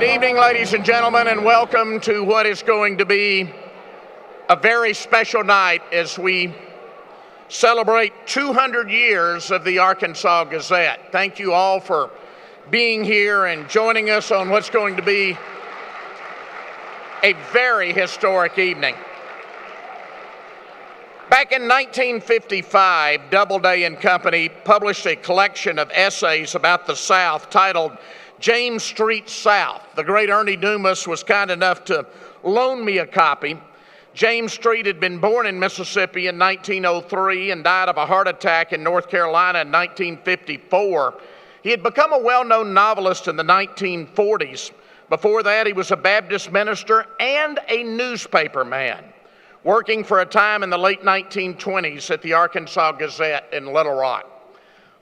Good evening, ladies and gentlemen, and welcome to what is going to be a very special night as we celebrate 200 years of the Arkansas Gazette. Thank you all for being here and joining us on what's going to be a very historic evening. Back in 1955, Doubleday and Company published a collection of essays about the South titled James Street South. The great Ernie Dumas was kind enough to loan me a copy. James Street had been born in Mississippi in 1903 and died of a heart attack in North Carolina in 1954. He had become a well-known novelist in the 1940s. Before that, he was a Baptist minister and a newspaper man, working for a time in the late 1920s at the Arkansas Gazette in Little Rock.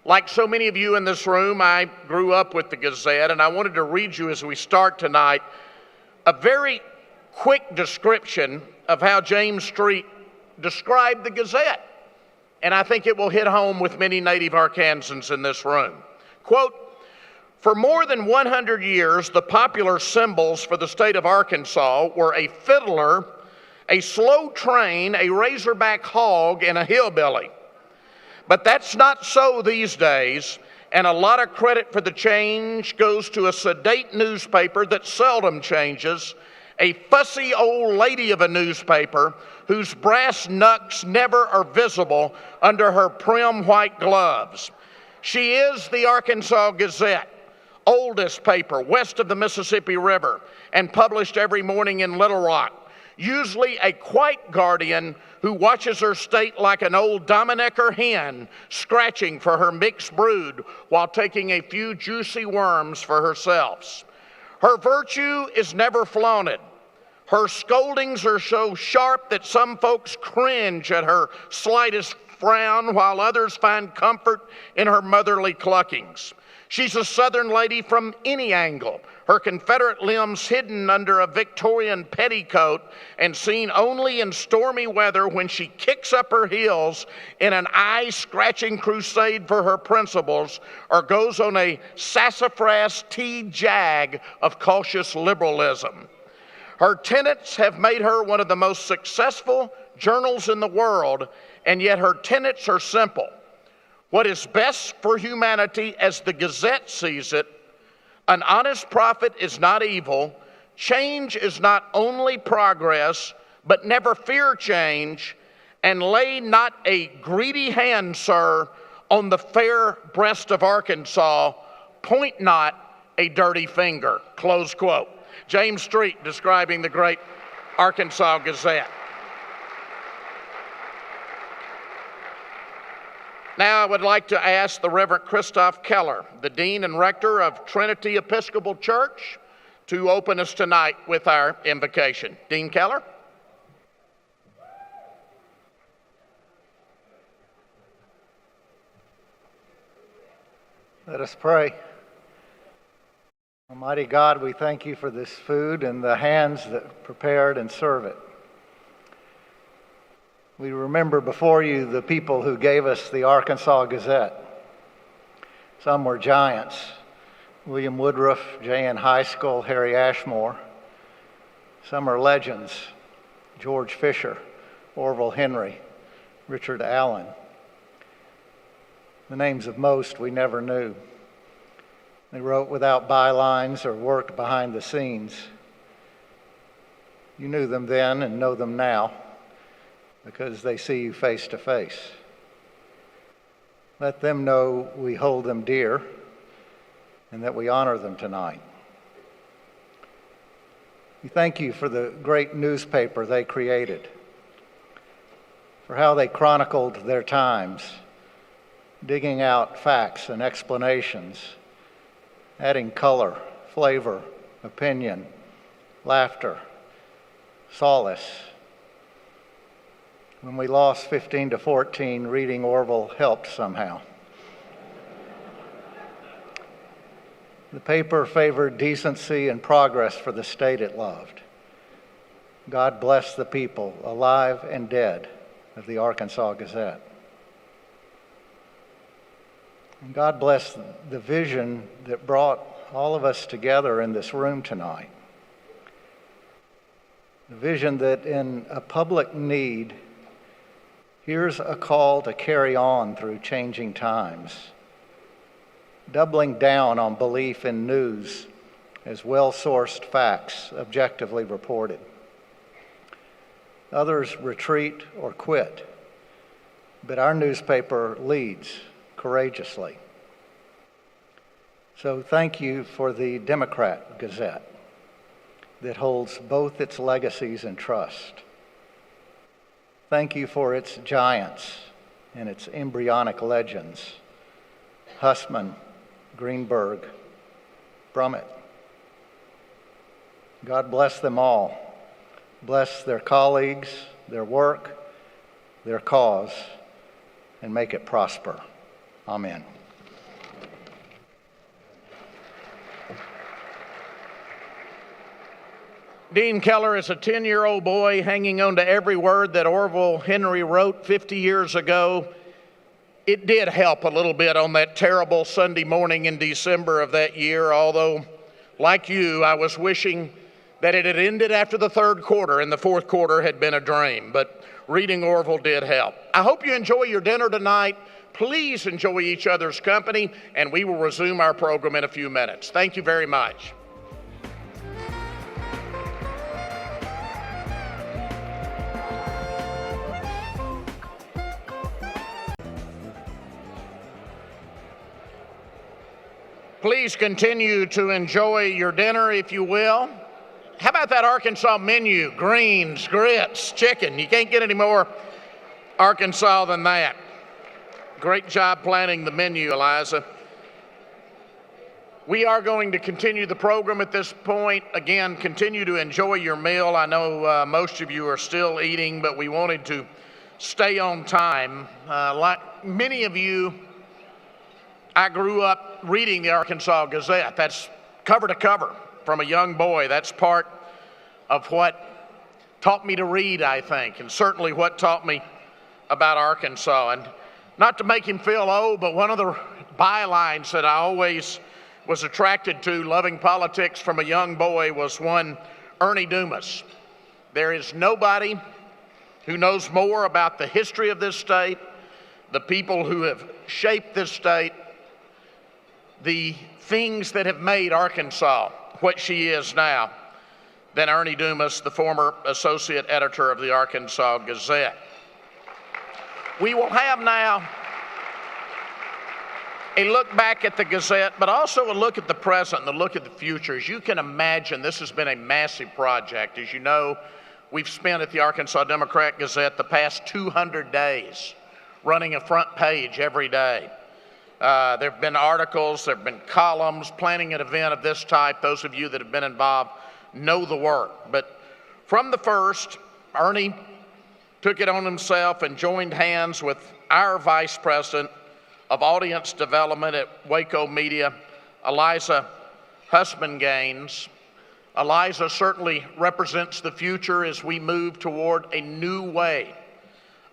Like so many of you in this room, I grew up with the Gazette, and I wanted to read you as we start tonight a very quick description of how James Street described the Gazette. And I think it will hit home with many native Arkansans in this room. Quote, "For more than 100 years, the popular symbols for the state of Arkansas were a fiddler, a slow train, a razorback hog, and a hillbilly. But that's not so these days, and a lot of credit for the change goes to a sedate newspaper that seldom changes, a fussy old lady of a newspaper whose brass knucks never are visible under her prim white gloves. She is the Arkansas Gazette, oldest paper west of the Mississippi River, and published every morning in Little Rock. Usually a quiet guardian who watches her state like an old Dominecker hen, scratching for her mixed brood while taking a few juicy worms for herself. Her virtue is never flaunted. Her scoldings are so sharp that some folks cringe at her slightest frown, while others find comfort in her motherly cluckings. She's a Southern lady from any angle, her Confederate limbs hidden under a Victorian petticoat and seen only in stormy weather when she kicks up her heels in an eye-scratching crusade for her principles or goes on a sassafras tea jag of cautious liberalism. Her tenets have made her one of the most successful journals in the world, and yet her tenets are simple. What is best for humanity as the Gazette sees it, an honest profit is not evil, change is not only progress, but never fear change, and lay not a greedy hand, sir, on the fair breast of Arkansas, point not a dirty finger." Close quote. James Street describing the great Arkansas Gazette. Now I would like to ask the Reverend Keller, the Dean and Rector of Trinity Episcopal Church, to open us tonight with our invocation. Dean Keller. Let us pray. Almighty God, we thank you for this food and the hands that prepared and serve it. We remember before you the people who gave us the Arkansas Gazette. Some were giants: William Woodruff, J.N. Highskull, Harry Ashmore. Some are legends: George Fisher, Orville Henry, Richard Allen. The names of most we never knew. They wrote without bylines or worked behind the scenes. You knew them then and know them now, because they see you face to face. Let them know we hold them dear and that we honor them tonight. We thank you for the great newspaper they created, for how they chronicled their times, digging out facts and explanations, adding color, flavor, opinion, laughter, solace. When we lost 15-14, reading Orville helped somehow. The paper favored decency and progress for the state it loved. God bless the people, alive and dead, of the Arkansas Gazette. And God bless the vision that brought all of us together in this room tonight. The vision that in a public need, here's a call to carry on through changing times, doubling down on belief in news as well-sourced facts objectively reported. Others retreat or quit, but our newspaper leads courageously. So thank you for the Democrat-Gazette that holds both its legacies in trust. Thank you for its giants and its embryonic legends, Hussman, Greenberg, Brummett. God bless them all. Bless their colleagues, their work, their cause, and make it prosper. Amen. Dean Keller is a 10-year-old boy hanging on to every word that Orville Henry wrote 50 years ago. It did help a little bit on that terrible Sunday morning in December of that year, although, like you, I was wishing that it had ended after the third quarter and the fourth quarter had been a dream. But reading Orville did help. I hope you enjoy your dinner tonight. Please enjoy each other's company, and we will resume our program in a few minutes. Thank you very much. Please continue to enjoy your dinner, if you will. How about that Arkansas menu? Greens, grits, chicken. You can't get any more Arkansas than that. Great job planning the menu, Eliza. We are going to continue the program at this point. Again, continue to enjoy your meal. I know most of you are still eating, but we wanted to stay on time. Like many of you, I grew up reading the Arkansas Gazette. That's cover to cover from a young boy. That's part of what taught me to read, I think, and certainly what taught me about Arkansas. And not to make him feel old, but one of the bylines that I always was attracted to, loving politics from a young boy, was one Ernie Dumas. There is nobody who knows more about the history of this state, the people who have shaped this state, the things that have made Arkansas what she is now, than Ernie Dumas, the former associate editor of the Arkansas Gazette. We will have now a look back at the Gazette, but also a look at the present and a look at the future. As you can imagine, this has been a massive project. As you know, we've spent at the Arkansas Democrat-Gazette the past 200 days running a front page every day. There have been articles, there have been columns, planning an event of this type. Those of you that have been involved know the work. But from the first, Ernie took it on himself and joined hands with our Vice President of Audience Development at Waco Media, Eliza Hussman-Gaines. Eliza certainly represents the future as we move toward a new way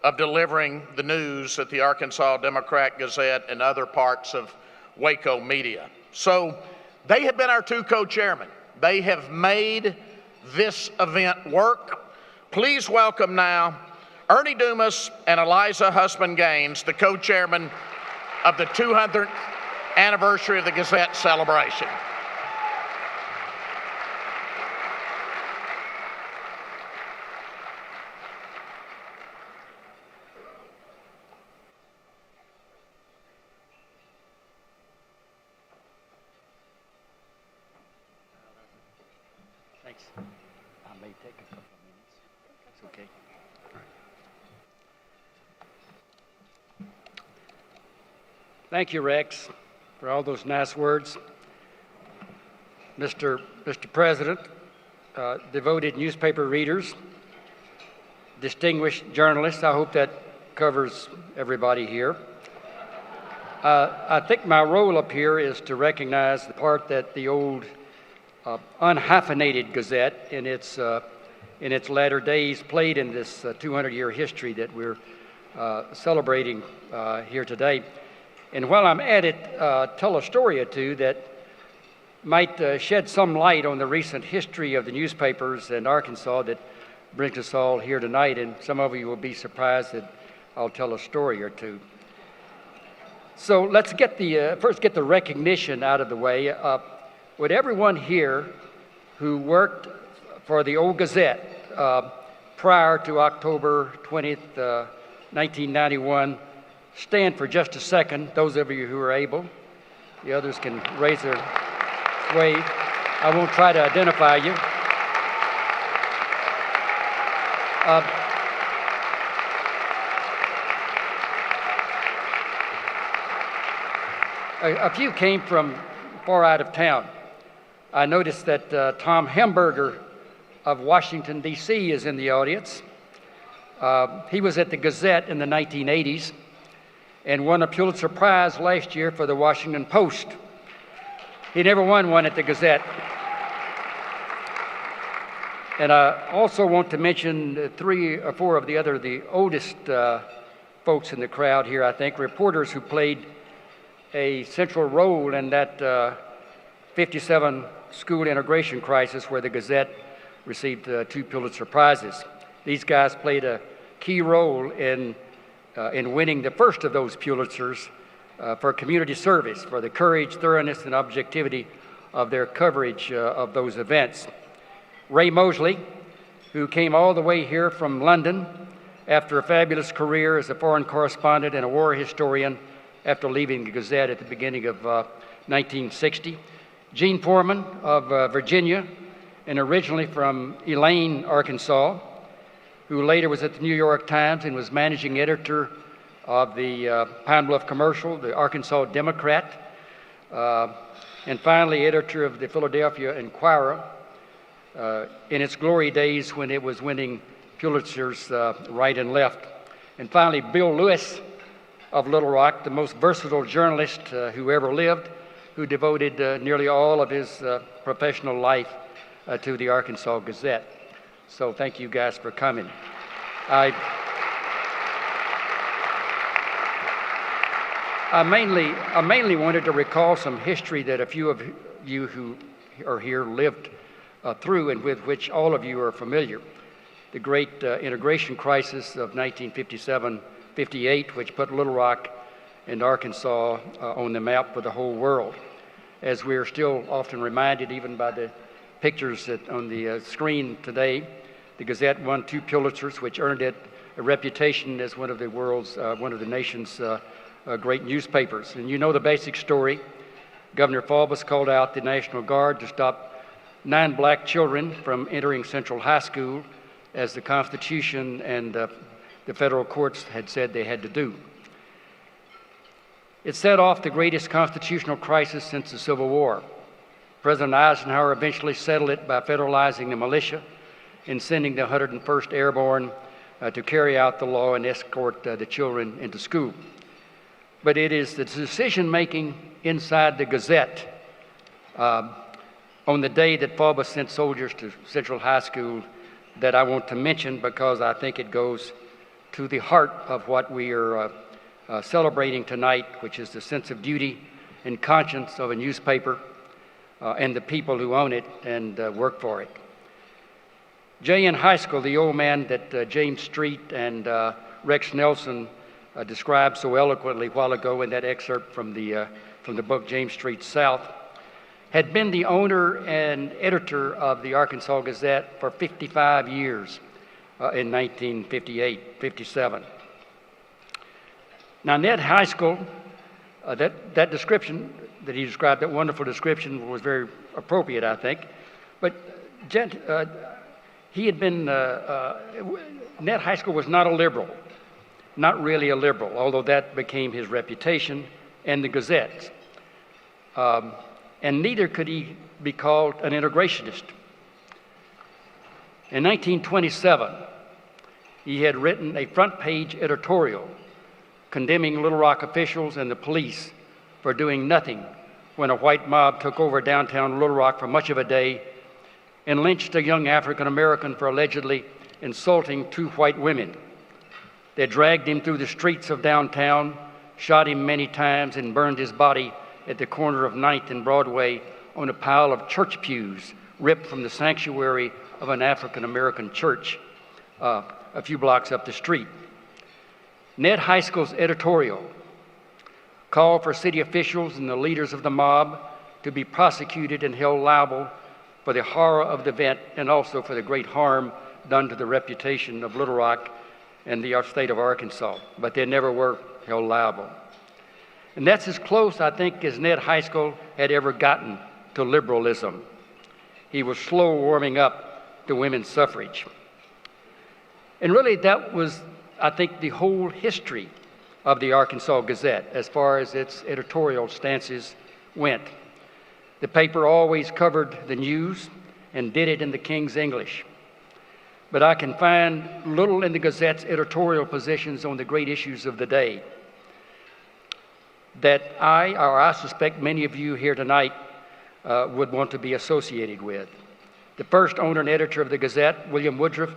of delivering the news at the Arkansas Democrat-Gazette and other parts of Waco Media. So they have been our two co-chairmen. They have made this event work. Please welcome now Ernie Dumas and Eliza Hussman-Gaines, the co-chairmen of the 200th anniversary of the Gazette celebration. Thanks. I may take a couple of minutes. It's okay. Thank you, Rex, for all those nice words. Mr. President, devoted newspaper readers, distinguished journalists, I hope that covers everybody here. I think my role up here is to recognize the part that the old unhyphenated Gazette in its latter days played in this 200-year history that we're celebrating here today. And while I'm at it, tell a story or two that might shed some light on the recent history of the newspapers in Arkansas that brings us all here tonight, and some of you will be surprised that I'll tell a story or two. So let's get first get the recognition out of the way. Would everyone here who worked for the old Gazette prior to October 20th, 1991, stand for just a second, those of you who are able. The others can raise their wave. I won't try to identify you. A few came from far out of town. I noticed that Tom Hamburger of Washington, D.C. is in the audience. He was at the Gazette in the 1980s and won a Pulitzer Prize last year for the Washington Post. He never won one at the Gazette. And I also want to mention 3 or 4 of the oldest folks in the crowd here, I think, reporters who played a central role in that 57 school integration crisis where the Gazette received 2 Pulitzer Prizes. These guys played a key role in winning the first of those Pulitzers for community service, for the courage, thoroughness, and objectivity of their coverage of those events. Ray Mosley, who came all the way here from London after a fabulous career as a foreign correspondent and a war historian after leaving the Gazette at the beginning of 1960. Gene Foreman of Virginia, and originally from Elaine, Arkansas, who later was at the New York Times and was managing editor of the Pine Bluff Commercial, the Arkansas Democrat, and finally editor of the Philadelphia Inquirer in its glory days when it was winning Pulitzers right and left. And finally, Bill Lewis of Little Rock, the most versatile journalist who ever lived, who devoted nearly all of his professional life to the Arkansas Gazette. So thank you guys for coming. I mainly wanted to recall some history that a few of you who are here lived through and with which all of you are familiar. The great integration crisis of 1957-58, which put Little Rock and Arkansas on the map for the whole world. As we are still often reminded, even by the pictures on the screen today, the Gazette won 2 Pulitzers, which earned it a reputation as one of the nation's great newspapers. And you know the basic story. Governor Faubus called out the National Guard to stop 9 black children from entering Central High School, as the Constitution and the federal courts had said they had to do. It set off the greatest constitutional crisis since the Civil War. President Eisenhower eventually settled it by federalizing the militia and sending the 101st Airborne to carry out the law and escort the children into school. But it is the decision-making inside the Gazette on the day that Faubus sent soldiers to Central High School that I want to mention, because I think it goes to the heart of what we are celebrating tonight, which is the sense of duty and conscience of a newspaper and the people who own it and work for it. J.N. High School, the old man that James Street and Rex Nelson described so eloquently a while ago in that excerpt from the book James Street South, had been the owner and editor of the Arkansas Gazette for 55 years in 1958-57. Now, Ned High School, that description that he described, that wonderful description, was very appropriate, I think. But he had been, Ned High School was not a liberal, not really a liberal, although that became his reputation and the Gazette. And neither could he be called an integrationist. In 1927, he had written a front-page editorial condemning Little Rock officials and the police for doing nothing when a white mob took over downtown Little Rock for much of a day and lynched a young African-American for allegedly insulting 2 white women. They dragged him through the streets of downtown, shot him many times, and burned his body at the corner of 9th and Broadway on a pile of church pews ripped from the sanctuary of an African-American church a few blocks up the street. Ned Heiskell's editorial called for city officials and the leaders of the mob to be prosecuted and held liable for the horror of the event and also for the great harm done to the reputation of Little Rock and the state of Arkansas, but they never were held liable. And that's as close, I think, as Ned Heiskell had ever gotten to liberalism. He was slow warming up to women's suffrage. And really that was, I think, the whole history of the Arkansas Gazette as far as its editorial stances went. The paper always covered the news and did it in the King's English. But I can find little in the Gazette's editorial positions on the great issues of the day that I suspect many of you here tonight would want to be associated with. The first owner and editor of the Gazette, William Woodruff,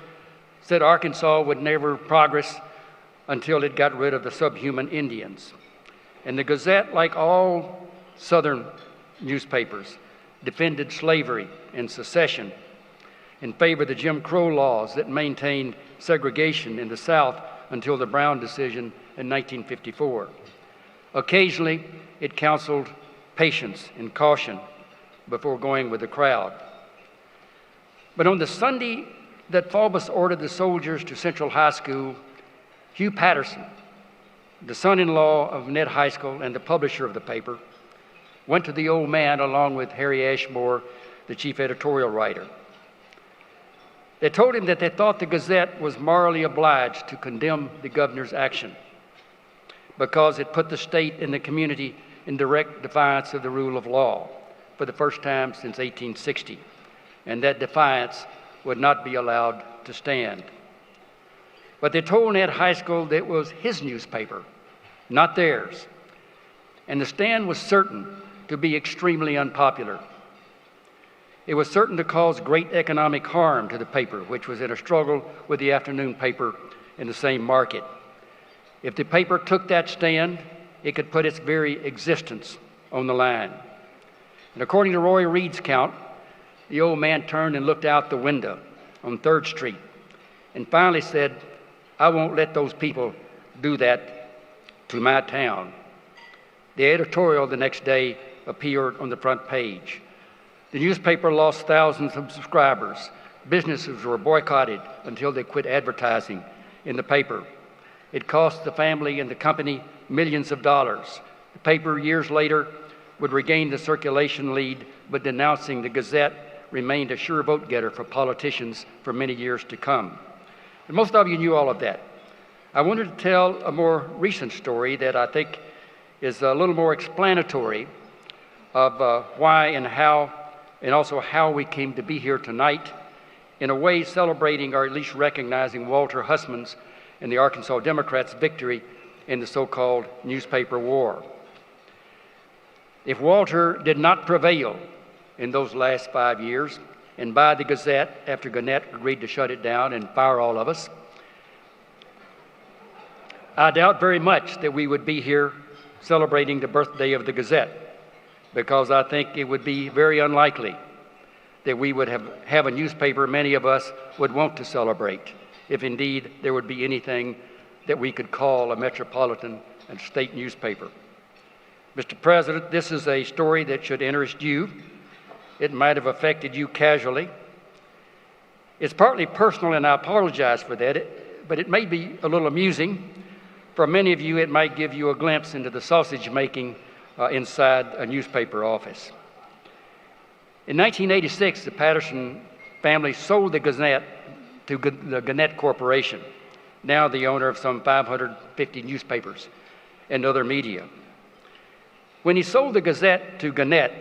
said Arkansas would never progress until it got rid of the subhuman Indians. And the Gazette, like all Southern newspapers, defended slavery and secession in favor of the Jim Crow laws that maintained segregation in the South until the Brown decision in 1954. Occasionally, it counseled patience and caution before going with the crowd. But on the Sunday that Faubus ordered the soldiers to Central High School, Hugh Patterson, the son-in-law of Ned Heiskell and the publisher of the paper, went to the old man along with Harry Ashmore, the chief editorial writer. They told him that they thought the Gazette was morally obliged to condemn the governor's action because it put the state and the community in direct defiance of the rule of law for the first time since 1860, and that defiance would not be allowed to stand. But they told Ned Heiskell that it was his newspaper, not theirs, and the stand was certain to be extremely unpopular. It was certain to cause great economic harm to the paper, which was in a struggle with the afternoon paper in the same market. If the paper took that stand, it could put its very existence on the line. And according to Roy Reed's count, the old man turned and looked out the window on 3rd Street and finally said, "I won't let those people do that to my town." The editorial the next day appeared on the front page. The newspaper lost thousands of subscribers. Businesses were boycotted until they quit advertising in the paper. It cost the family and the company millions of dollars. The paper, years later, would regain the circulation lead, but denouncing the Gazette remained a sure vote getter for politicians for many years to come. And most of you knew all of that. I wanted to tell a more recent story that I think is a little more explanatory of why and how, and also how we came to be here tonight, in a way celebrating or at least recognizing Walter Hussman's and the Arkansas Democrats' victory in the so-called newspaper war. If Walter did not prevail in those last 5 years and buy the Gazette after Gannett agreed to shut it down and fire all of us, I doubt very much that we would be here celebrating the birthday of the Gazette, because I think it would be very unlikely that we would have a newspaper many of us would want to celebrate, if indeed there would be anything that we could call a metropolitan and state newspaper. Mr. President, this is a story that should interest you. It might have affected you casually. It's partly personal, and I apologize for that, but it may be a little amusing. For many of you, it might give you a glimpse into the sausage making inside a newspaper office. In 1986, the Patterson family sold the Gazette to the Gannett Corporation, now the owner of some 550 newspapers and other media. When he sold the Gazette to Gannett,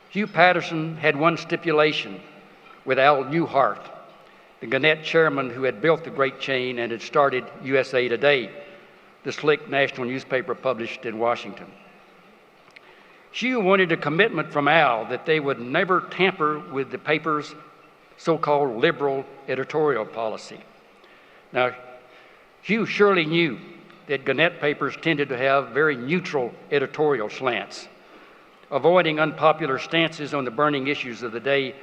Hugh Patterson had one stipulation with Al Newhart, the Gannett chairman who had built the great chain and had started USA Today, the slick national newspaper published in Washington. Hugh wanted a commitment from Al that they would never tamper with the paper's so-called liberal editorial policy. Now, Hugh surely knew that Gannett papers tended to have very neutral editorial slants. avoiding unpopular stances on the burning issues of the day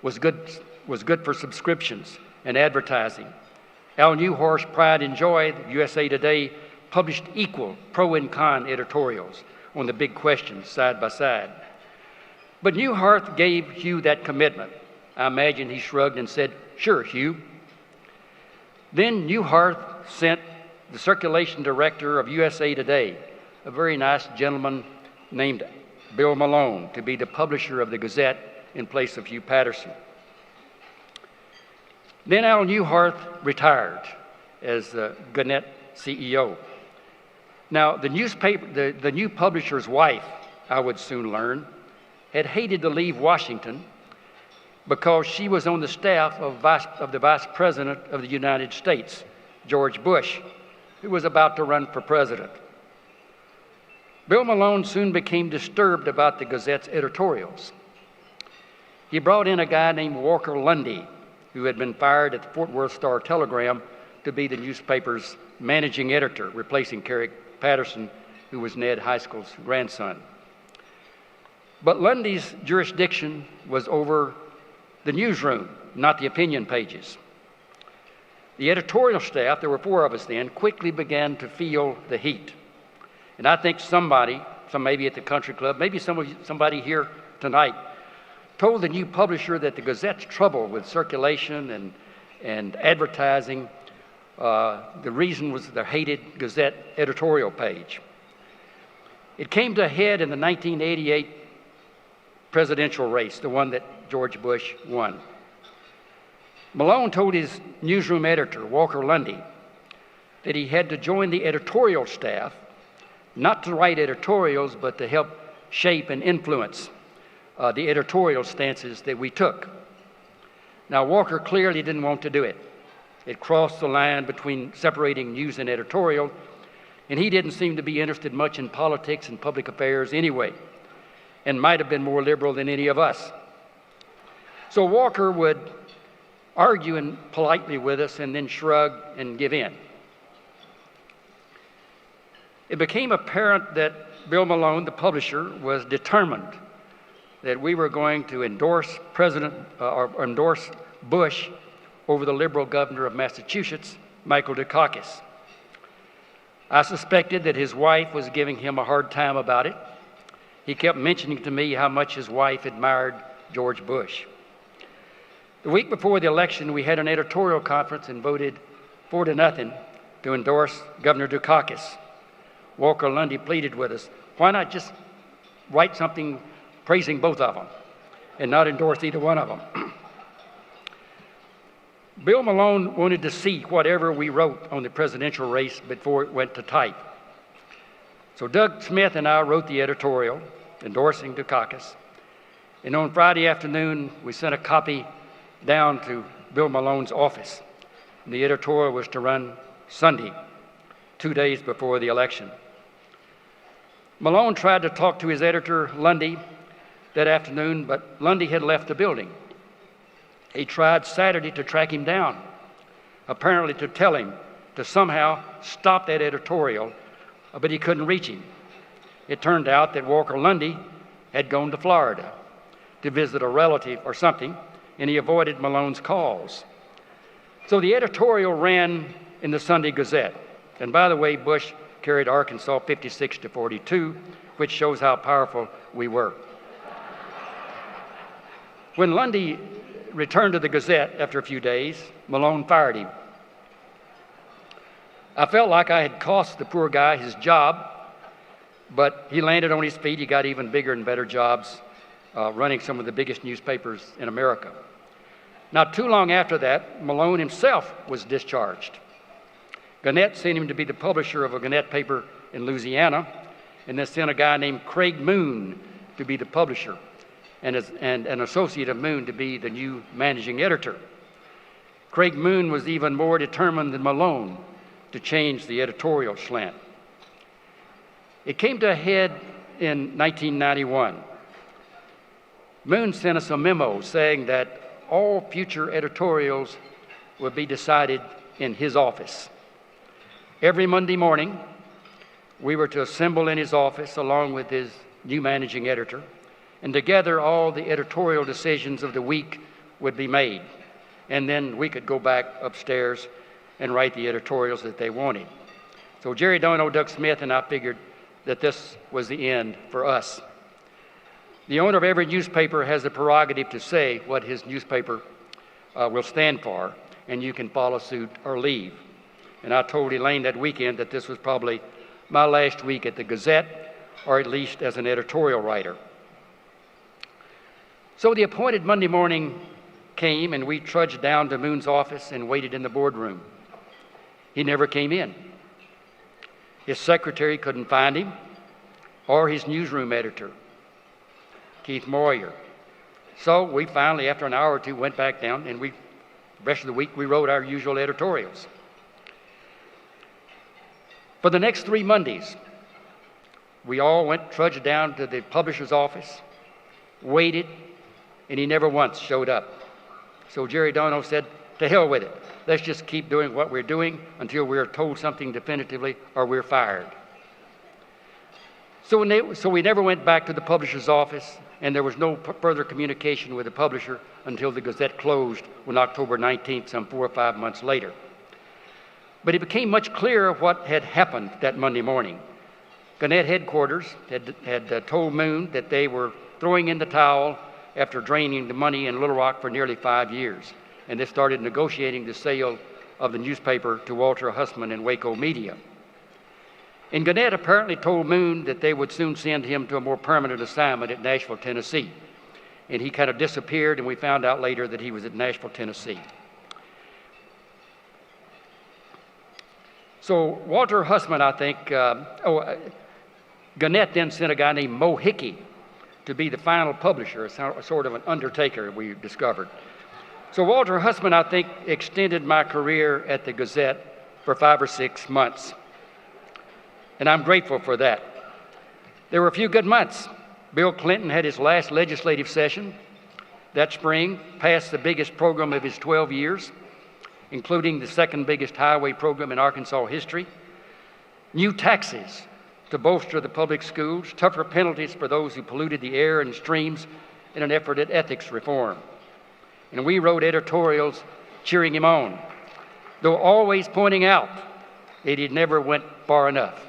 was good for subscriptions and advertising. Al Newhart's Pride and Joy, USA Today, published equal pro and con editorials on the big questions side by side. But Newhart gave Hugh that commitment. I imagine he shrugged and said, "Sure, Hugh." Then Newhart sent the circulation director of USA Today, a very nice gentleman named Bill Malone, to be the publisher of the Gazette in place of Hugh Patterson. Then Al Newhart retired as the Gannett CEO. Now, the new publisher's wife, I would soon learn, had hated to leave Washington because she was on the staff of the Vice President of the United States, George Bush, who was about to run for president. Bill Malone soon became disturbed about the Gazette's editorials. He brought in a guy named Walker Lundy, who had been fired at the Fort Worth Star-Telegram to be the newspaper's managing editor, replacing Kerry Patterson, who was Ned Heiskell's grandson. But Lundy's jurisdiction was over the newsroom, not the opinion pages. The editorial staff, there were 4 of us then, quickly began to feel the heat. And I think some maybe at the country club, maybe somebody here tonight, told the new publisher that the Gazette's trouble with circulation and advertising, the reason was their hated Gazette editorial page. It came to a head in the 1988 presidential race, the one that George Bush won. Malone told his newsroom editor, Walker Lundy, that he had to join the editorial staff, not to write editorials, but to help shape and influence the editorial stances that we took. Now, Walker clearly didn't want to do it. It crossed the line between separating news and editorial, and he didn't seem to be interested much in politics and public affairs anyway, and might have been more liberal than any of us. So Walker would argue politely with us and then shrug and give in. It became apparent that Bill Malone, the publisher, was determined that we were going to endorse Bush over the liberal governor of Massachusetts, Michael Dukakis. I suspected that his wife was giving him a hard time about it. He kept mentioning to me how much his wife admired George Bush. The week before the election, we had an editorial conference and voted 4-0 to endorse Governor Dukakis. Walker Lundy pleaded with us, why not just write something praising both of them and not endorse either one of them? Bill Malone wanted to see whatever we wrote on the presidential race before it went to type. So Doug Smith and I wrote the editorial endorsing Dukakis. And on Friday afternoon, we sent a copy down to Bill Malone's office. And the editorial was to run Sunday, 2 days before the election. Malone tried to talk to his editor, Lundy, that afternoon, but Lundy had left the building. He tried Saturday to track him down, apparently to tell him to somehow stop that editorial, but he couldn't reach him. It turned out that Walker Lundy had gone to Florida to visit a relative or something, and he avoided Malone's calls. So the editorial ran in the Sunday Gazette. And by the way, Bush carried Arkansas 56-42, which shows how powerful we were. When Lundy returned to the Gazette after a few days, Malone fired him. I felt like I had cost the poor guy his job, but he landed on his feet. He got even bigger and better jobs running some of the biggest newspapers in America. Not too long after that, Malone himself was discharged. Gannett sent him to be the publisher of a Gannett paper in Louisiana, and then sent a guy named Craig Moon to be the publisher, and an associate of Moon to be the new managing editor. Craig Moon was even more determined than Malone to change the editorial slant. It came to a head in 1991. Moon sent us a memo saying that all future editorials would be decided in his office. Every Monday morning, we were to assemble in his office along with his new managing editor, and together all the editorial decisions of the week would be made. And then we could go back upstairs and write the editorials that they wanted. So Jerry Dono, Doug Smith, and I figured that this was the end for us. The owner of every newspaper has the prerogative to say what his newspaper will stand for, and you can follow suit or leave. And I told Elaine that weekend that this was probably my last week at the Gazette, or at least as an editorial writer. So the appointed Monday morning came, and we trudged down to Moon's office and waited in the boardroom. He never came in. His secretary couldn't find him, or his newsroom editor, Keith Moyer. So we finally, after an hour or two, went back down, and the rest of the week we wrote our usual editorials. For the next 3 Mondays, we all trudged down to the publisher's office, waited, and he never once showed up. So Jerry Dono said, to hell with it. Let's just keep doing what we're doing until we're told something definitively or we're fired. So we never went back to the publisher's office, and there was no further communication with the publisher until the Gazette closed on October 19th, some 4 or 5 months later. But it became much clearer what had happened that Monday morning. Gannett headquarters had told Moon that they were throwing in the towel after draining the money in Little Rock for nearly 5 years, and they started negotiating the sale of the newspaper to Walter Hussman and Waco Media. And Gannett apparently told Moon that they would soon send him to a more permanent assignment at Nashville, Tennessee. And he kind of disappeared, and we found out later that he was at Nashville, Tennessee. So Walter Hussman, I think, Gannett then sent a guy named Mo Hickey to be the final publisher, a sort of an undertaker, we discovered. So Walter Hussman, I think, extended my career at the Gazette for 5 or 6 months. And I'm grateful for that. There were a few good months. Bill Clinton had his last legislative session that spring, passed the biggest program of his 12 years, including the second biggest highway program in Arkansas history, new taxes to bolster the public schools, tougher penalties for those who polluted the air and streams in an effort at ethics reform. And we wrote editorials cheering him on, though always pointing out that he never went far enough.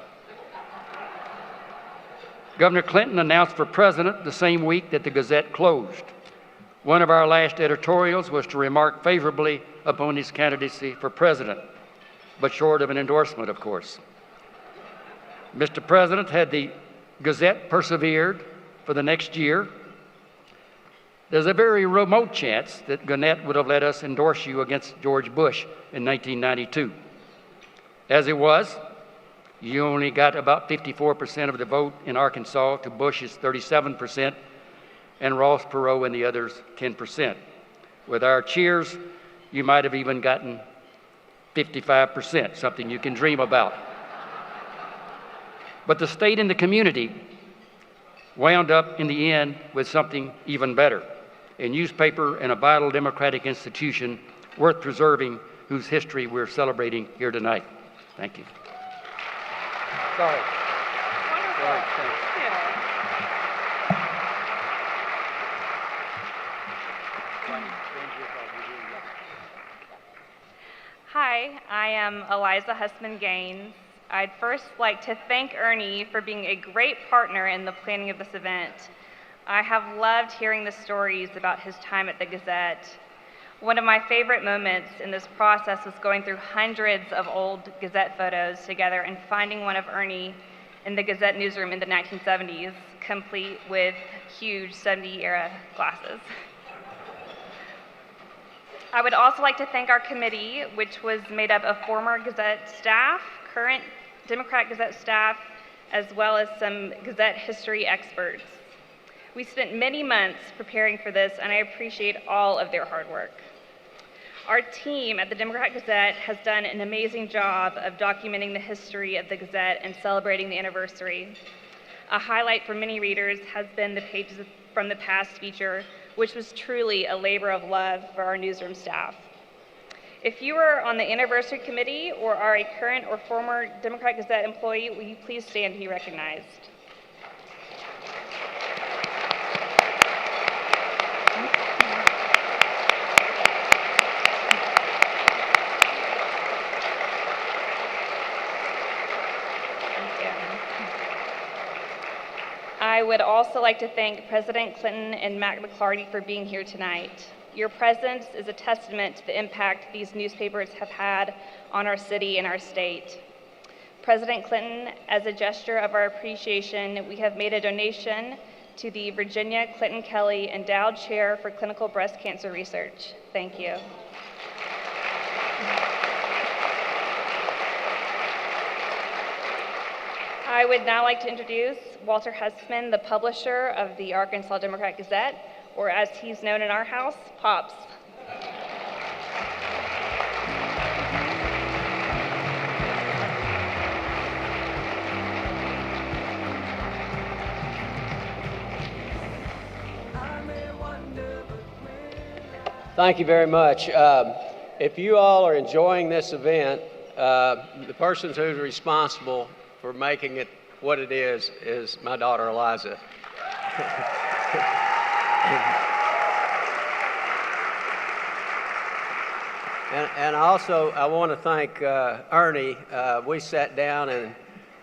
Governor Clinton announced for president the same week that the Gazette closed. One of our last editorials was to remark favorably upon his candidacy for president, but short of an endorsement, of course. Mr. President, had the Gazette persevered for the next year, there's a very remote chance that Gannett would have let us endorse you against George Bush in 1992. As it was, you only got about 54% of the vote in Arkansas to Bush's 37%, and Ross Perot and the others 10%. With our cheers, you might have even gotten 55%, something you can dream about. But the state and the community wound up in the end with something even better, a newspaper and a vital democratic institution worth preserving, whose history we're celebrating here tonight. Thank you. Sorry. Wonderful. Sorry, thanks. Hi, I am Eliza Hussman-Gaines. I'd first like to thank Ernie for being a great partner in the planning of this event. I have loved hearing the stories about his time at the Gazette. One of my favorite moments in this process was going through hundreds of old Gazette photos together and finding one of Ernie in the Gazette newsroom in the 1970s, complete with huge 70-era glasses. I would also like to thank our committee, which was made up of former Gazette staff, current Democrat-Gazette staff, as well as some Gazette history experts. We spent many months preparing for this, and I appreciate all of their hard work. Our team at the Democrat-Gazette has done an amazing job of documenting the history of the Gazette and celebrating the anniversary. A highlight for many readers has been the Pages from the Past feature, which was truly a labor of love for our newsroom staff. If you are on the anniversary committee or are a current or former Democrat-Gazette employee, will you please stand and be recognized? I would also like to thank President Clinton and Mack Mclarty for being here tonight. Your presence is a testament to the impact these newspapers have had on our city and our state. President Clinton, as a gesture of our appreciation, we have made a donation to the Virginia Clinton Kelly Endowed Chair for Clinical Breast Cancer Research. Thank you. I would now like to introduce Walter Hessman, the publisher of the Arkansas Democrat-Gazette, or as he's known in our house, Pops. Thank you very much. If you all are enjoying this event, the person who's responsible for making it what it is my daughter Eliza. And also, I want to thank Ernie. We sat down and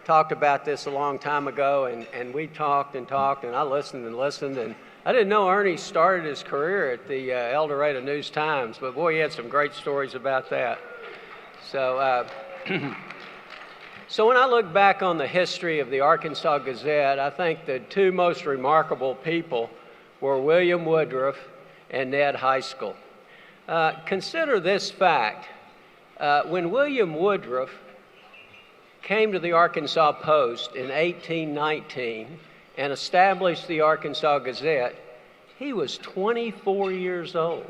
talked about this a long time ago, and we talked, and I listened, and I didn't know Ernie started his career at the El Dorado News-Times, but boy, he had some great stories about that. So, so when I look back on the history of the Arkansas Gazette, I think the two most remarkable people were William Woodruff and Ned Heiskell. Consider this fact. When William Woodruff came to the Arkansas Post in 1819 and established the Arkansas Gazette, he was 24 years old.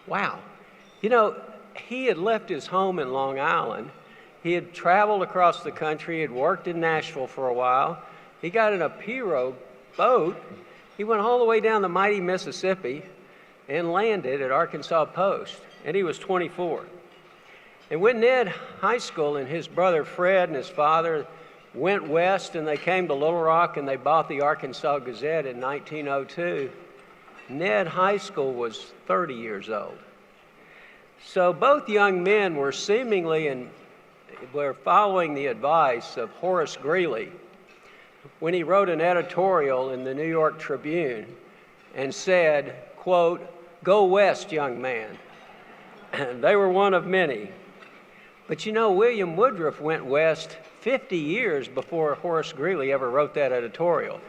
Wow. You know, he had left his home in Long Island. He had traveled across the country, had worked in Nashville for a while. He got in a pirogue boat. He went all the way down the mighty Mississippi and landed at Arkansas Post, and he was 24. And when Ned Heiskell and his brother Fred and his father went west and they came to Little Rock and they bought the Arkansas Gazette in 1902, Ned Heiskell was 30 years old. So both young men were were following the advice of Horace Greeley when he wrote an editorial in the New York Tribune and said, quote, "Go west, young man." And they were one of many. But you know, William Woodruff went west 50 years before Horace Greeley ever wrote that editorial.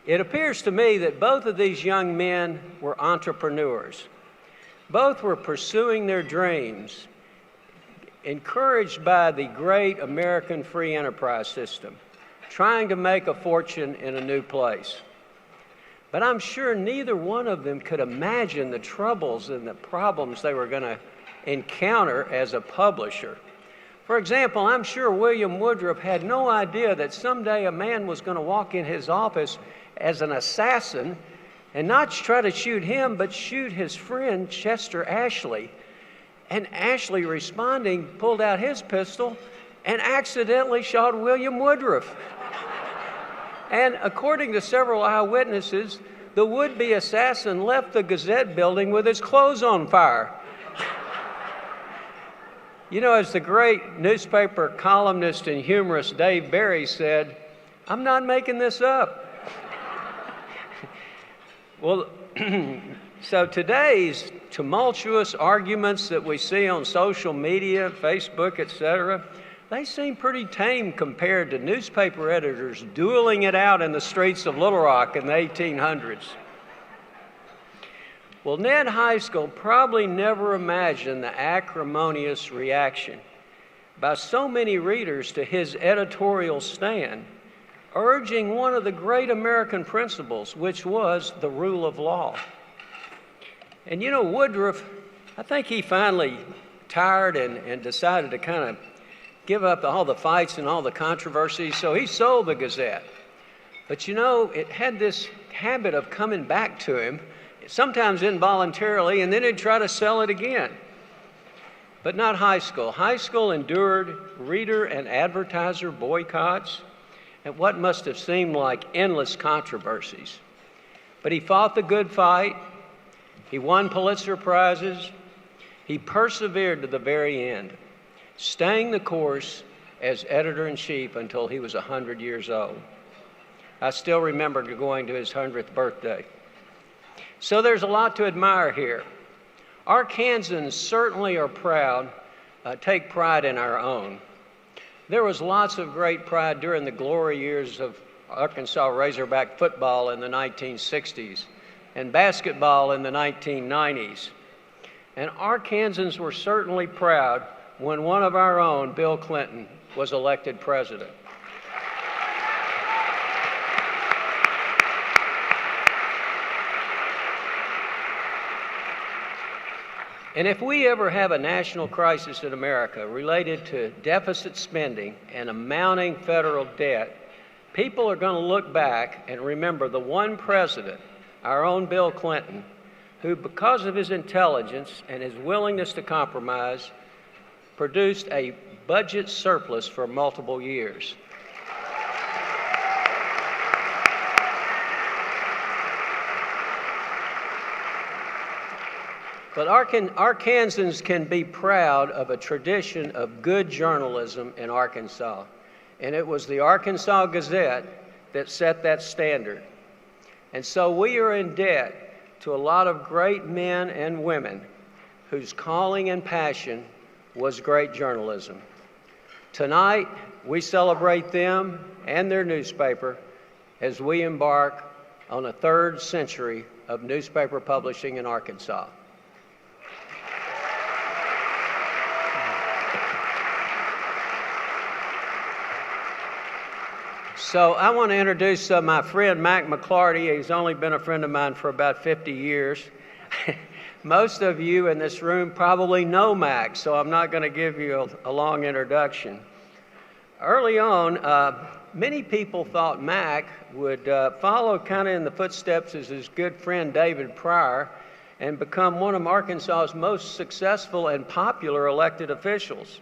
It appears to me that both of these young men were entrepreneurs. Both were pursuing their dreams, encouraged by the great American free enterprise system, trying to make a fortune in a new place. But I'm sure neither one of them could imagine the troubles and the problems they were going to encounter as a publisher. For example, I'm sure William Woodruff had no idea that someday a man was going to walk in his office as an assassin and not try to shoot him, but shoot his friend Chester Ashley. And Ashley, responding, pulled out his pistol and accidentally shot William Woodruff. And according to several eyewitnesses, the would-be assassin left the Gazette building with his clothes on fire. You know, as the great newspaper columnist and humorist Dave Barry said, "I'm not making this up." Well, so today's tumultuous arguments that we see on social media, Facebook, etc., they seem pretty tame compared to newspaper editors dueling it out in the streets of Little Rock in the 1800s. Well, Ned Heiskell probably never imagined the acrimonious reaction by so many readers to his editorial stand, urging one of the great American principles, which was the rule of law. And you know, Woodruff, I think he finally tired and decided to kind of give up all the fights and all the controversies, so he sold the Gazette. But you know, it had this habit of coming back to him, sometimes involuntarily, and then he'd try to sell it again. But not Heiskell. Heiskell endured reader and advertiser boycotts and what must have seemed like endless controversies. But he fought the good fight. He won Pulitzer Prizes. He persevered to the very end, staying the course as editor-in-chief until he was 100 years old. I still remember going to his 100th birthday. So there's a lot to admire here. Arkansans certainly are proud, take pride in our own. There was lots of great pride during the glory years of Arkansas Razorback football in the 1960s and basketball in the 1990s. And Arkansans were certainly proud when one of our own, Bill Clinton, was elected president. And if we ever have a national crisis in America related to deficit spending and a mounting federal debt, people are going to look back and remember the one president, our own Bill Clinton, who, because of his intelligence and his willingness to compromise, produced a budget surplus for multiple years. But Arkansans can be proud of a tradition of good journalism in Arkansas. And it was the Arkansas Gazette that set that standard. And so we are in debt to a lot of great men and women whose calling and passion was great journalism. Tonight, we celebrate them and their newspaper as we embark on a third century of newspaper publishing in Arkansas. So I want to introduce my friend Mack Mclarty. He's only been a friend of mine for about 50 years. Most of you in this room probably know Mack, so I'm not going to give you a long introduction. Early on, many people thought Mack would follow kind of in the footsteps of his good friend David Pryor and become one of Arkansas's most successful and popular elected officials.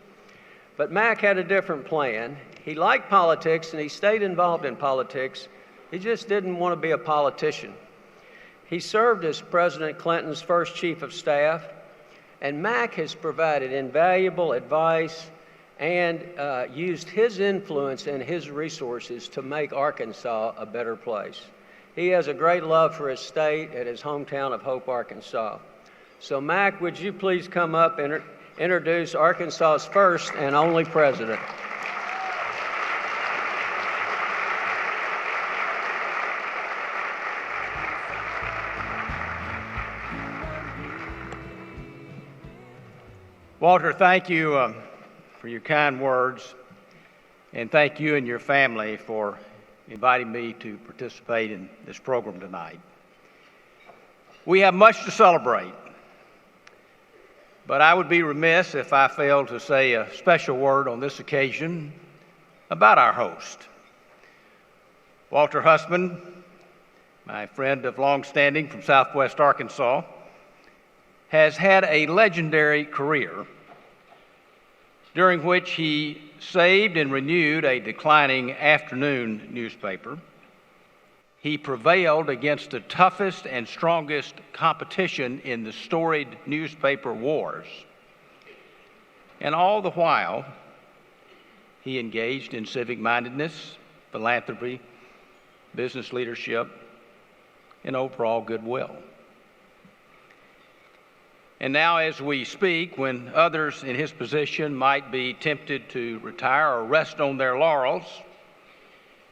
But Mack had a different plan. He liked politics and he stayed involved in politics. He just didn't want to be a politician. He served as President Clinton's first chief of staff, and Mack has provided invaluable advice and used his influence and his resources to make Arkansas a better place. He has a great love for his state and his hometown of Hope, Arkansas. So Mack, would you please come up and introduce Arkansas's first and only president? Walter, thank you for your kind words, and thank you and your family for inviting me to participate in this program tonight. We have much to celebrate, but I would be remiss if I failed to say a special word on this occasion about our host. Walter Hussman, my friend of long standing from Southwest Arkansas, has had a legendary career during which he saved and renewed a declining afternoon newspaper. He prevailed against the toughest and strongest competition in the storied newspaper wars. And all the while, he engaged in civic mindedness, philanthropy, business leadership, and overall goodwill. And now as we speak, when others in his position might be tempted to retire or rest on their laurels,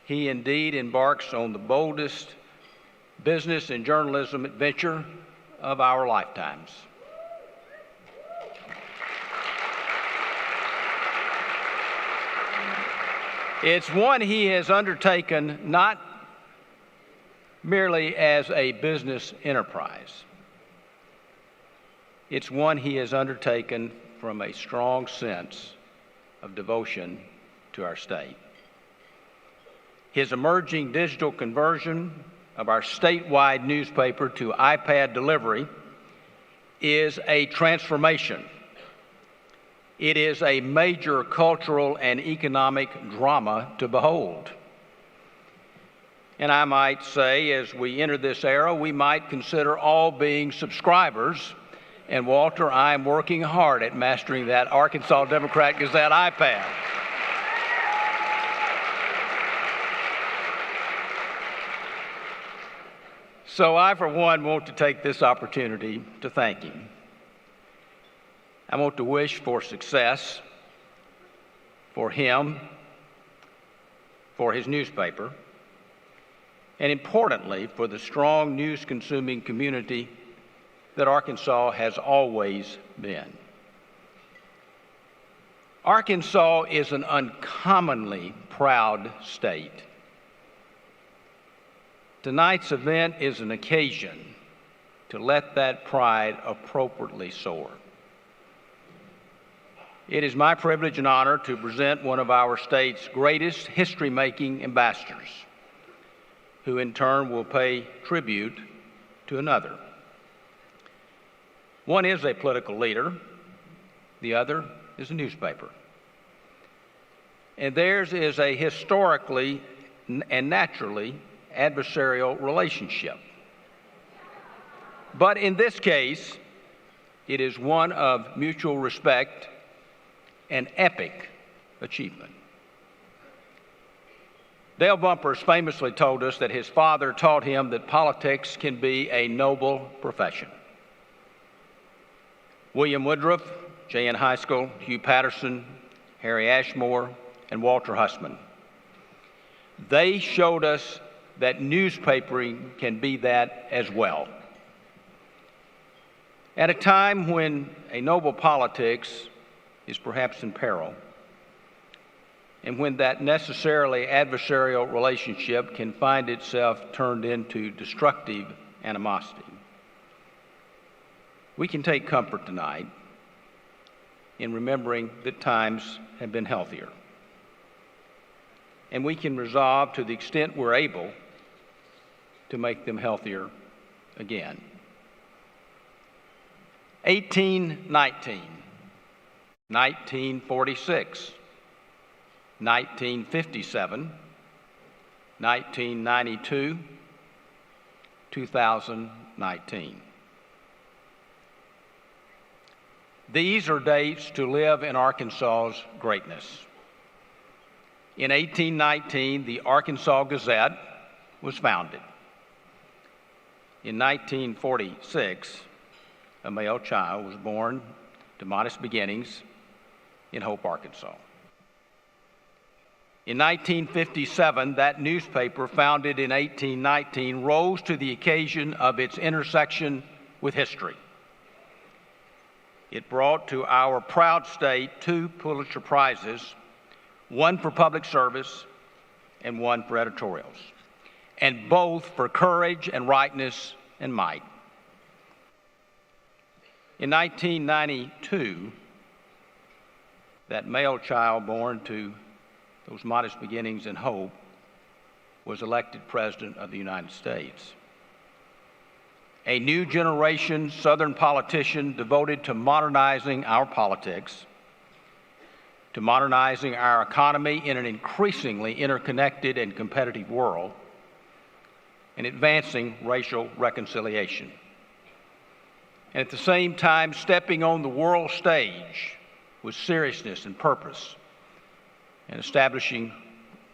he indeed embarks on the boldest business and journalism adventure of our lifetimes. It's one he has undertaken not merely as a business enterprise. It's one he has undertaken from a strong sense of devotion to our state. His emerging digital conversion of our statewide newspaper to iPad delivery is a transformation. It is a major cultural and economic drama to behold. And I might say, as we enter this era, we might consider all being subscribers. And Walter, I am working hard at mastering that Arkansas Democrat-Gazette iPad. So I, for one, want to take this opportunity to thank him. I want to wish for success for him, for his newspaper, and importantly, for the strong news-consuming community that Arkansas has always been. Arkansas is an uncommonly proud state. Tonight's event is an occasion to let that pride appropriately soar. It is my privilege and honor to present one of our state's greatest history-making ambassadors, who in turn will pay tribute to another. One is a political leader, the other is a newspaper. And theirs is a historically and naturally adversarial relationship. But in this case, it is one of mutual respect and epic achievement. Dale Bumpers famously told us that his father taught him that politics can be a noble profession. William Woodruff, J.N. Heiskell, Hugh Patterson, Harry Ashmore, and Walter Hussman. They showed us that newspapering can be that as well. At a time when a noble politics is perhaps in peril, and when that necessarily adversarial relationship can find itself turned into destructive animosity, we can take comfort tonight in remembering that times have been healthier. And we can resolve, to the extent we're able, to make them healthier again. 1819, 1946, 1957, 1992, 2019. These are dates to live in Arkansas's greatness. In 1819, the Arkansas Gazette was founded. In 1946, a male child was born to modest beginnings in Hope, Arkansas. In 1957, that newspaper, founded in 1819, rose to the occasion of its intersection with history. It brought to our proud state 2 Pulitzer Prizes, one for public service and one for editorials, and both for courage and rightness and might. In 1992, that male child born to those modest beginnings in hope was elected President of the United States. A new generation Southern politician devoted to modernizing our politics, to modernizing our economy in an increasingly interconnected and competitive world, and advancing racial reconciliation. And at the same time, stepping on the world stage with seriousness and purpose, and establishing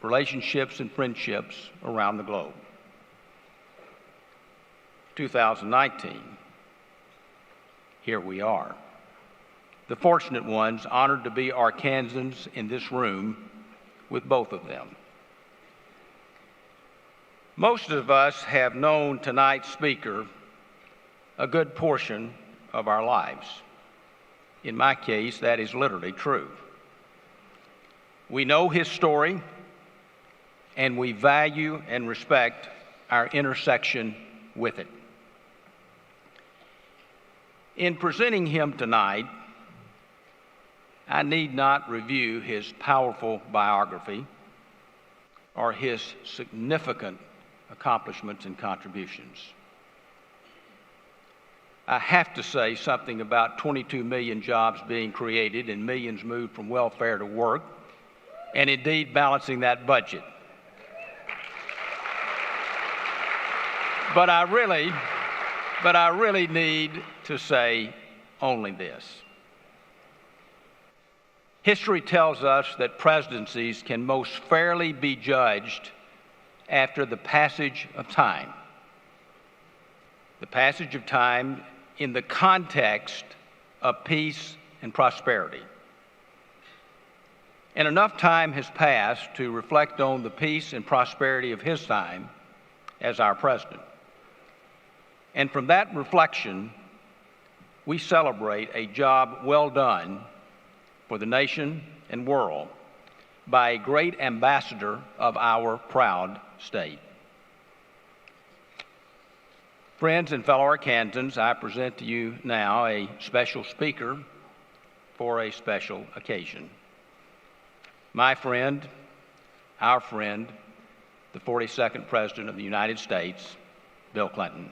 relationships and friendships around the globe. 2019, here we are. The fortunate ones, honored to be Arkansans in this room with both of them. Most of us have known tonight's speaker a good portion of our lives. In my case, that is literally true. We know his story, and we value and respect our intersection with it. In presenting him tonight, I need not review his powerful biography or his significant accomplishments and contributions. I have to say something about 22 million jobs being created and millions moved from welfare to work, and indeed balancing that budget. But I really need to say only this. History tells us that presidencies can most fairly be judged after the passage of time. the passage of time in the context of peace and prosperity. And enough time has passed to reflect on the peace and prosperity of his time as our president. And from that reflection, we celebrate a job well done for the nation and world by a great ambassador of our proud state. Friends and fellow Arkansans, I present to you now a special speaker for a special occasion. My friend, our friend, the 42nd President of the United States, Bill Clinton.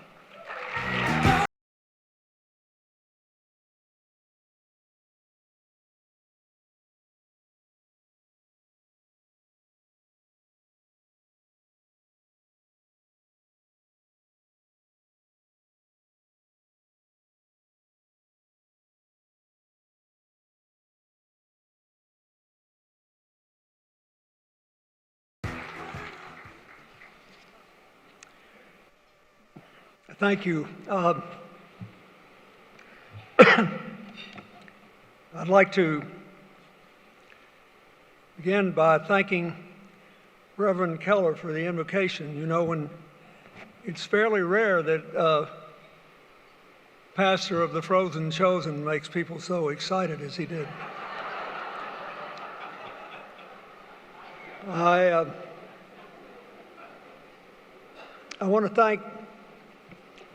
Thank you. I'd like to begin by thanking Reverend Keller for the invocation. You know, when it's fairly rare that pastor of the Frozen Chosen makes people so excited as he did. I want to thank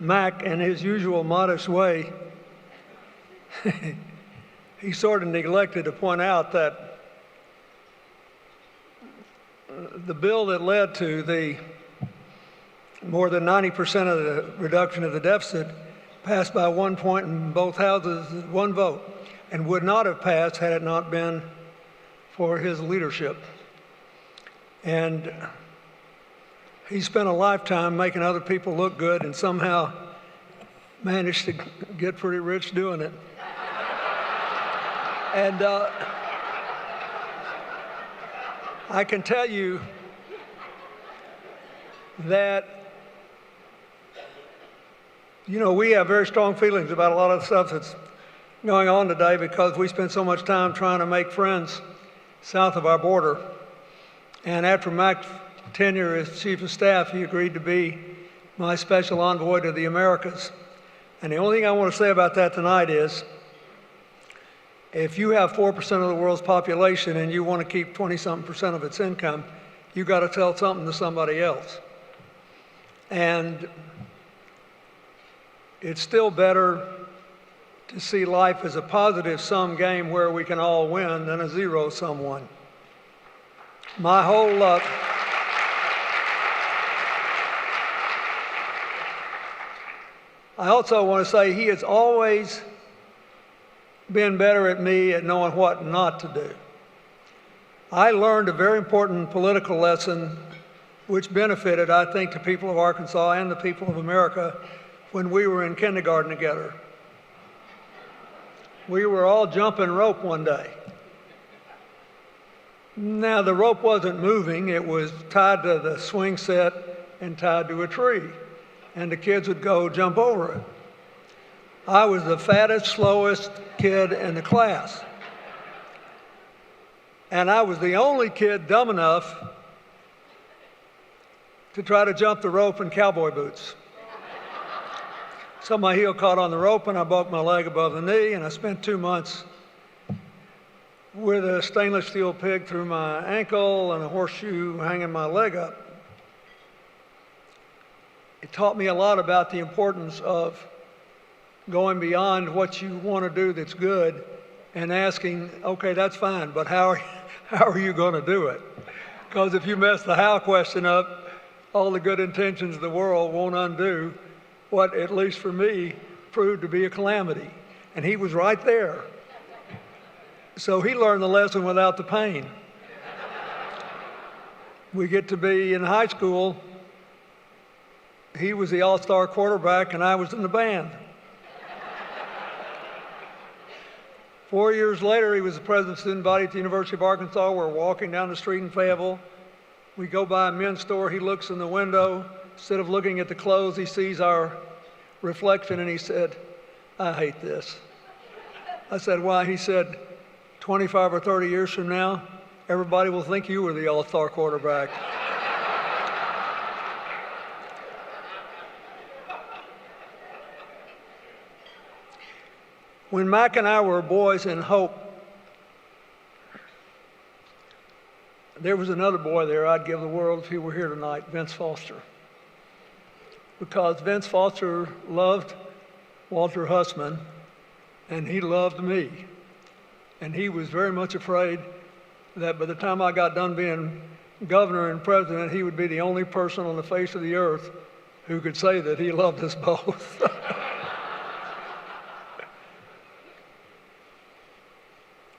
Mack, in his usual modest way, he sort of neglected to point out that the bill that led to the more than 90% of the reduction of the deficit passed by 1 point in both houses, 1 vote, and would not have passed had it not been for his leadership. And he spent a lifetime making other people look good and somehow managed to get pretty rich doing it. And I can tell you that, you know, we have very strong feelings about a lot of the stuff that's going on today because we spent so much time trying to make friends south of our border. And after Mack's tenure as Chief of Staff, he agreed to be my special envoy to the Americas. And the only thing I want to say about that tonight is, if you have 4% of the world's population and you want to keep 20-something% of its income, you got to tell something to somebody else. And it's still better to see life as a positive-sum game where we can all win than a zero-sum one. My whole I also want to say he has always been better at me at knowing what not to do. I learned a very important political lesson which benefited, I think, the people of Arkansas and the people of America when we were in kindergarten together. We were all jumping rope one day. Now, the rope wasn't moving. It was tied to the swing set and tied to a tree. And the kids would go jump over it. I was the fattest, slowest kid in the class. And I was the only kid dumb enough to try to jump the rope in cowboy boots. So my heel caught on the rope and I broke my leg above the knee, and I spent 2 months with a stainless steel pig through my ankle and a horseshoe hanging my leg up. It taught me a lot about the importance of going beyond what you want to do that's good and asking, okay, that's fine, but how are you going to do it? Because if you mess the how question up, all the good intentions of the world won't undo what, at least for me, proved to be a calamity. And he was right there. So he learned the lesson without the pain. We get to be in high school. He was the all-star quarterback and I was in the band. 4 years later, he was the president of the student body at the University of Arkansas. We're walking down the street in Fayetteville. We go by a men's store. He looks in the window. Instead of looking at the clothes, he sees our reflection, and he said, "I hate this." I said, "Why?" He said, 25 or 30 years from now, everybody will think you were the all-star quarterback. When Mack and I were boys in Hope, there was another boy there I'd give the world if he were here tonight, Vince Foster. Because Vince Foster loved Walter Hussman, and he loved me. And he was very much afraid that by the time I got done being governor and president, he would be the only person on the face of the earth who could say that he loved us both.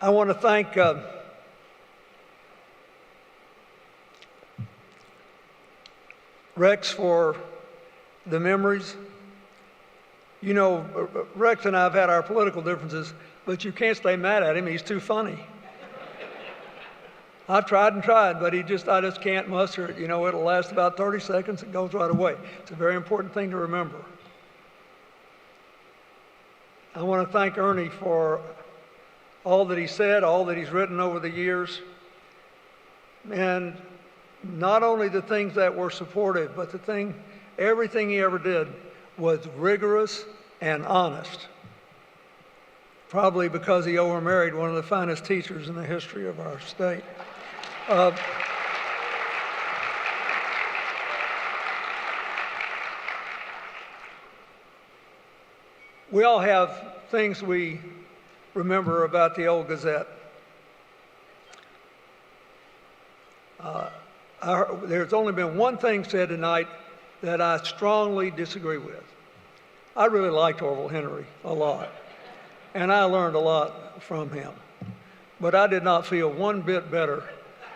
I want to thank Rex for the memories. You know, Rex and I have had our political differences, but you can't stay mad at him. He's too funny. I've tried and tried, but I just can't muster it. You know, it'll last about 30 seconds. It goes right away. It's a very important thing to remember. I want to thank Ernie for all that he said, all that he's written over the years, and not only the things that were supportive, but everything he ever did was rigorous and honest. Probably because he overmarried one of the finest teachers in the history of our state. We all have things we remember about the old Gazette. There's only been one thing said tonight that I strongly disagree with. I really liked Orville Henry a lot, and I learned a lot from him. But I did not feel one bit better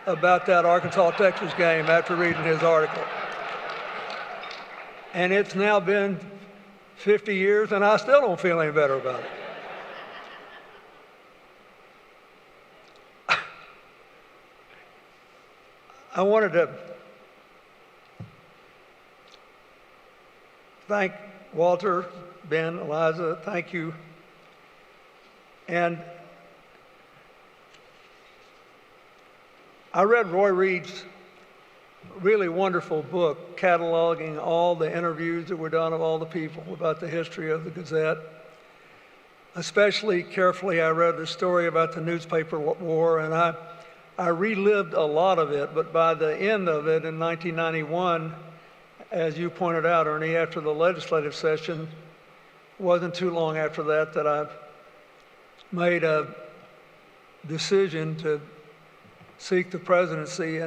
about that Arkansas-Texas game after reading his article. And it's now been 50 years, and I still don't feel any better about it. I wanted to thank Walter, Ben, Eliza, thank you. And I read Roy Reed's really wonderful book cataloging all the interviews that were done of all the people about the history of the Gazette. Especially carefully, I read the story about the newspaper war, and I relived a lot of it, but by the end of it in 1991, as you pointed out, Ernie, after the legislative session, wasn't too long after that I made a decision to seek the presidency.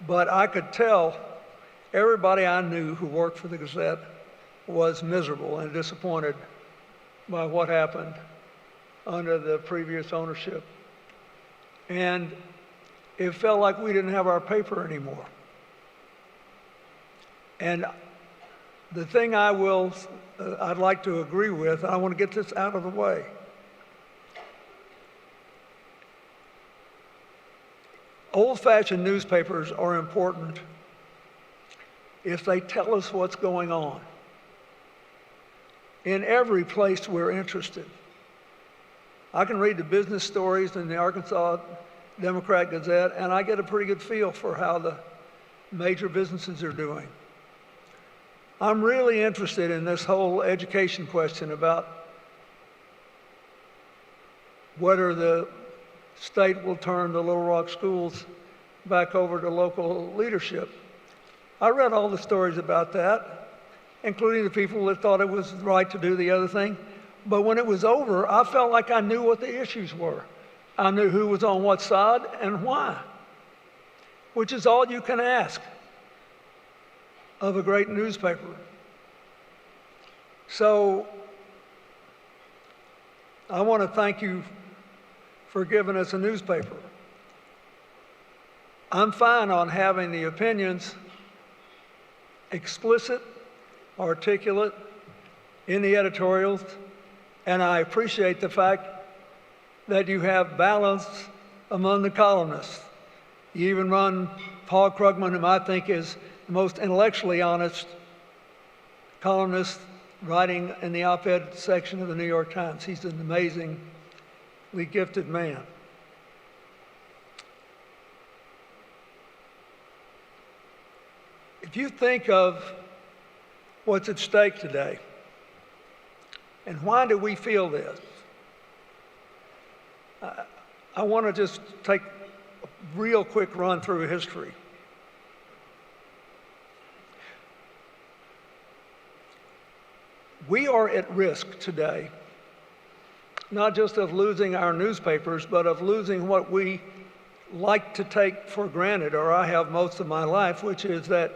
But I could tell everybody I knew who worked for the Gazette was miserable and disappointed by what happened under the previous ownership. And it felt like we didn't have our paper anymore. And the thing I'd like to agree with, I want to get this out of the way. Old-fashioned newspapers are important if they tell us what's going on in every place we're interested. I can read the business stories in the Arkansas Democrat-Gazette, and I get a pretty good feel for how the major businesses are doing. I'm really interested in this whole education question about whether the state will turn the Little Rock schools back over to local leadership. I read all the stories about that, including the people that thought it was right to do the other thing. But when it was over, I felt like I knew what the issues were. I knew who was on what side and why, which is all you can ask of a great newspaper. So I want to thank you for giving us a newspaper. I'm fine on having the opinions explicit, articulate in the editorials, and I appreciate the fact that you have balance among the columnists. You even run Paul Krugman, whom I think is the most intellectually honest columnist writing in the op-ed section of the New York Times. He's an amazingly gifted man. If you think of what's at stake today, and why do we feel this? I want to just take a real quick run through history. We are at risk today, not just of losing our newspapers, but of losing what we like to take for granted, or I have most of my life, which is that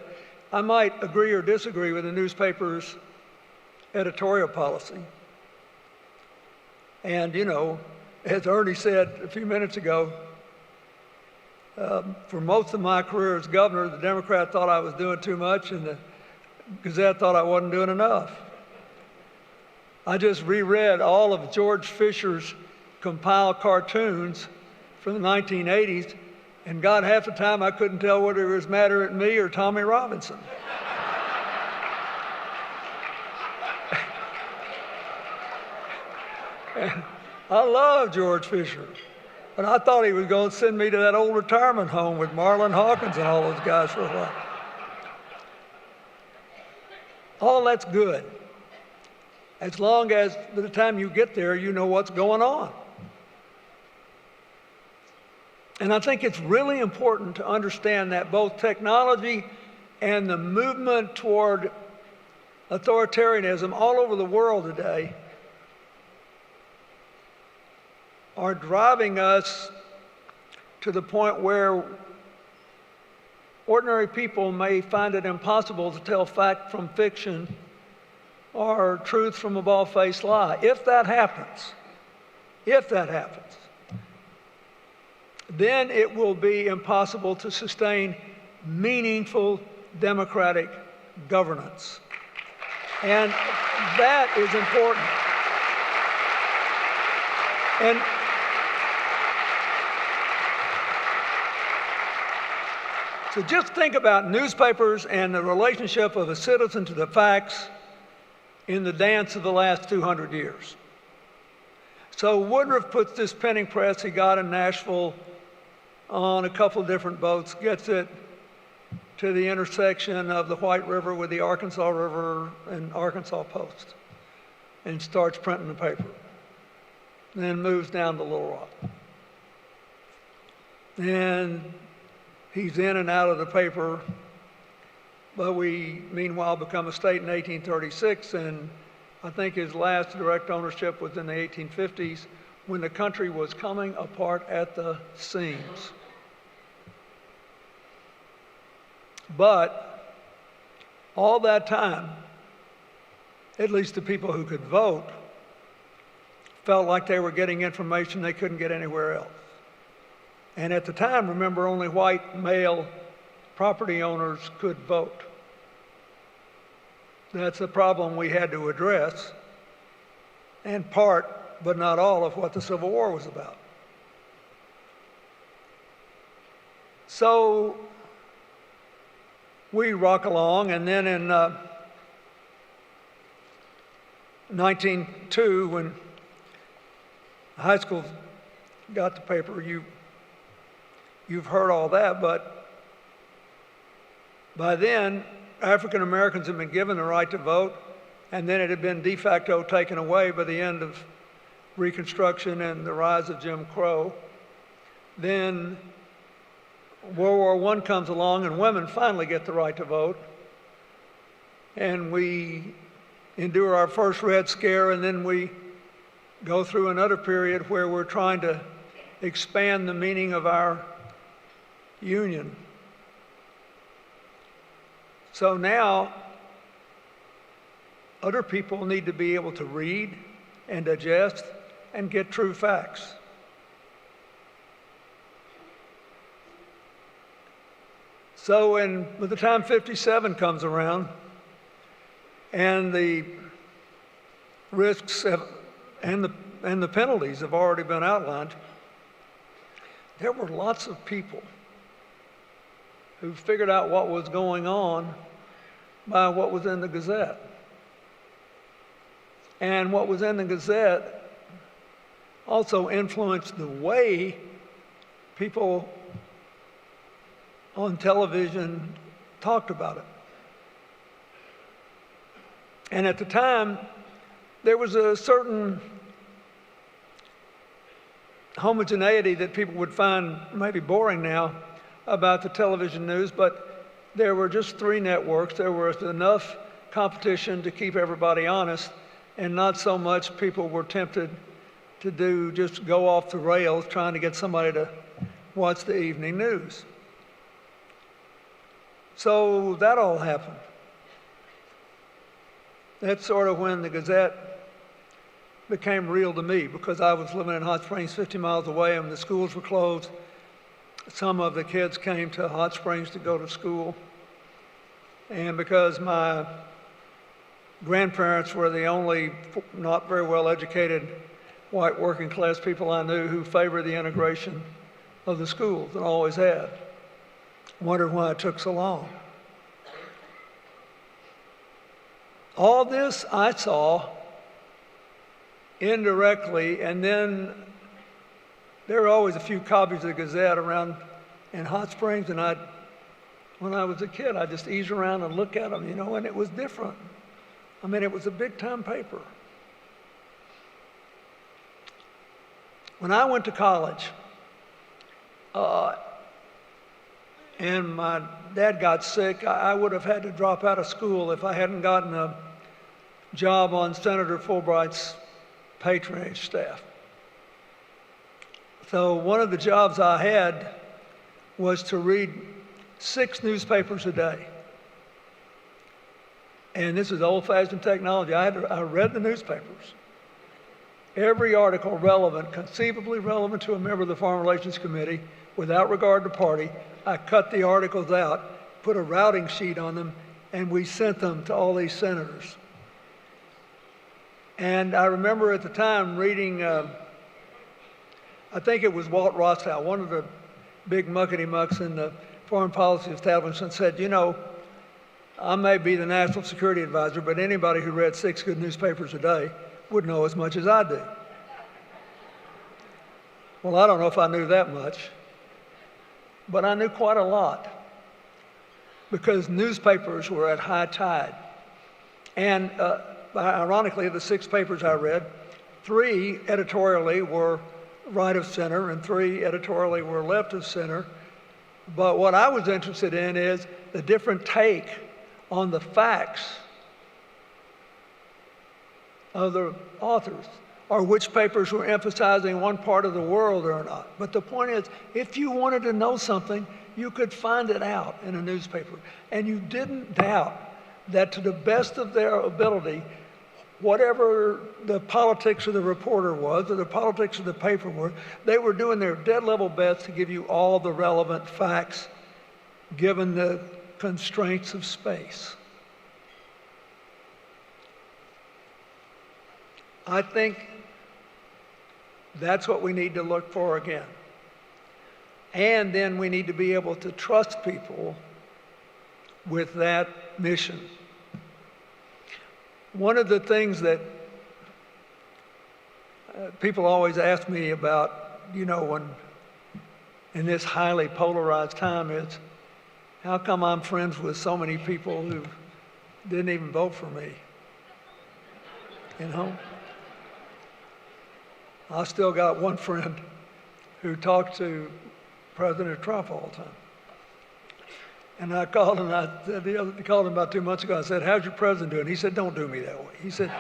I might agree or disagree with the newspaper's editorial policy. And, you know, as Ernie said a few minutes ago, for most of my career as governor, the Democrat thought I was doing too much and the Gazette thought I wasn't doing enough. I just reread all of George Fisher's compiled cartoons from the 1980s, and God, half the time I couldn't tell whether it was Matter at me or Tommy Robinson. I love George Fisher, but I thought he was going to send me to that old retirement home with Marlon Hawkins and all those guys for a while. All that's good, as long as by the time you get there, you know what's going on. And I think it's really important to understand that both technology and the movement toward authoritarianism all over the world today are driving us to the point where ordinary people may find it impossible to tell fact from fiction or truth from a bald-faced lie. If that happens, then it will be impossible to sustain meaningful democratic governance. And that is important. And so just think about newspapers and the relationship of a citizen to the facts in the dance of the last 200 years. So Woodruff puts this printing press he got in Nashville on a couple of different boats, gets it to the intersection of the White River with the Arkansas River and Arkansas Post, and starts printing the paper. Then moves down to Little Rock. And he's in and out of the paper, but we meanwhile become a state in 1836, and I think his last direct ownership was in the 1850s when the country was coming apart at the seams. But all that time, at least the people who could vote, felt like they were getting information they couldn't get anywhere else. And at the time, remember, only white male property owners could vote. That's a problem we had to address, and part, but not all, of what the Civil War was about. So we rock along, and then in 1902, when high school got the paper, you've heard all that, but by then, African Americans had been given the right to vote, and then it had been de facto taken away by the end of Reconstruction and the rise of Jim Crow. Then World War I comes along, and women finally get the right to vote. And we endure our first Red Scare, and then we go through another period where we're trying to expand the meaning of our union. So now, other people need to be able to read and digest and get true facts. So by the time 57 comes around, and the risks and the penalties have already been outlined, there were lots of people who figured out what was going on by what was in the Gazette. And what was in the Gazette also influenced the way people on television talked about it. And at the time, there was a certain homogeneity that people would find maybe boring now about the television news, but there were just 3 networks. There was enough competition to keep everybody honest, and not so much people were tempted to just go off the rails trying to get somebody to watch the evening news. So that all happened. That's sort of when the Gazette became real to me, because I was living in Hot Springs 50 miles away and the schools were closed. Some of the kids came to Hot Springs to go to school. And because my grandparents were the only not very well educated white working class people I knew who favored the integration of the schools and always had. Wondered why it took so long. All this I saw indirectly, and then there were always a few copies of the Gazette around in Hot Springs, and when I was a kid, I'd just ease around and look at them, you know, and it was different. I mean, it was a big-time paper. When I went to college, and my dad got sick, I would have had to drop out of school if I hadn't gotten a job on Senator Fulbright's patronage staff. So one of the jobs I had was to read 6 newspapers a day. And this is old-fashioned technology. I read the newspapers. Every article relevant, conceivably relevant to a member of the Foreign Relations Committee, without regard to party. I cut the articles out, put a routing sheet on them, and we sent them to all these senators. And I remember at the time reading, I think it was Walt Rostow, one of the big muckety-mucks in the foreign policy establishment, said, you know, I may be the national security advisor, but anybody who read 6 good newspapers a day would know as much as I do. Well, I don't know if I knew that much, but I knew quite a lot, because newspapers were at high tide. And ironically, the 6 papers I read, 3 editorially were right of center and 3 editorially were left of center. But what I was interested in is the different take on the facts of the authors, or which papers were emphasizing one part of the world or not. But the point is, if you wanted to know something, you could find it out in a newspaper. And you didn't doubt that to the best of their ability, whatever the politics of the reporter was, or the politics of the paper were, they were doing their dead level best to give you all the relevant facts, given the constraints of space. I think that's what we need to look for again. And then we need to be able to trust people with that mission. One of the things that people always ask me about, you know, when in this highly polarized time is, how come I'm friends with so many people who didn't even vote for me? You know? I still got one friend who talked to President Trump all the time. And I called him, I called him about 2 months ago. I said, how's your president doing? He said, don't do me that way. He said,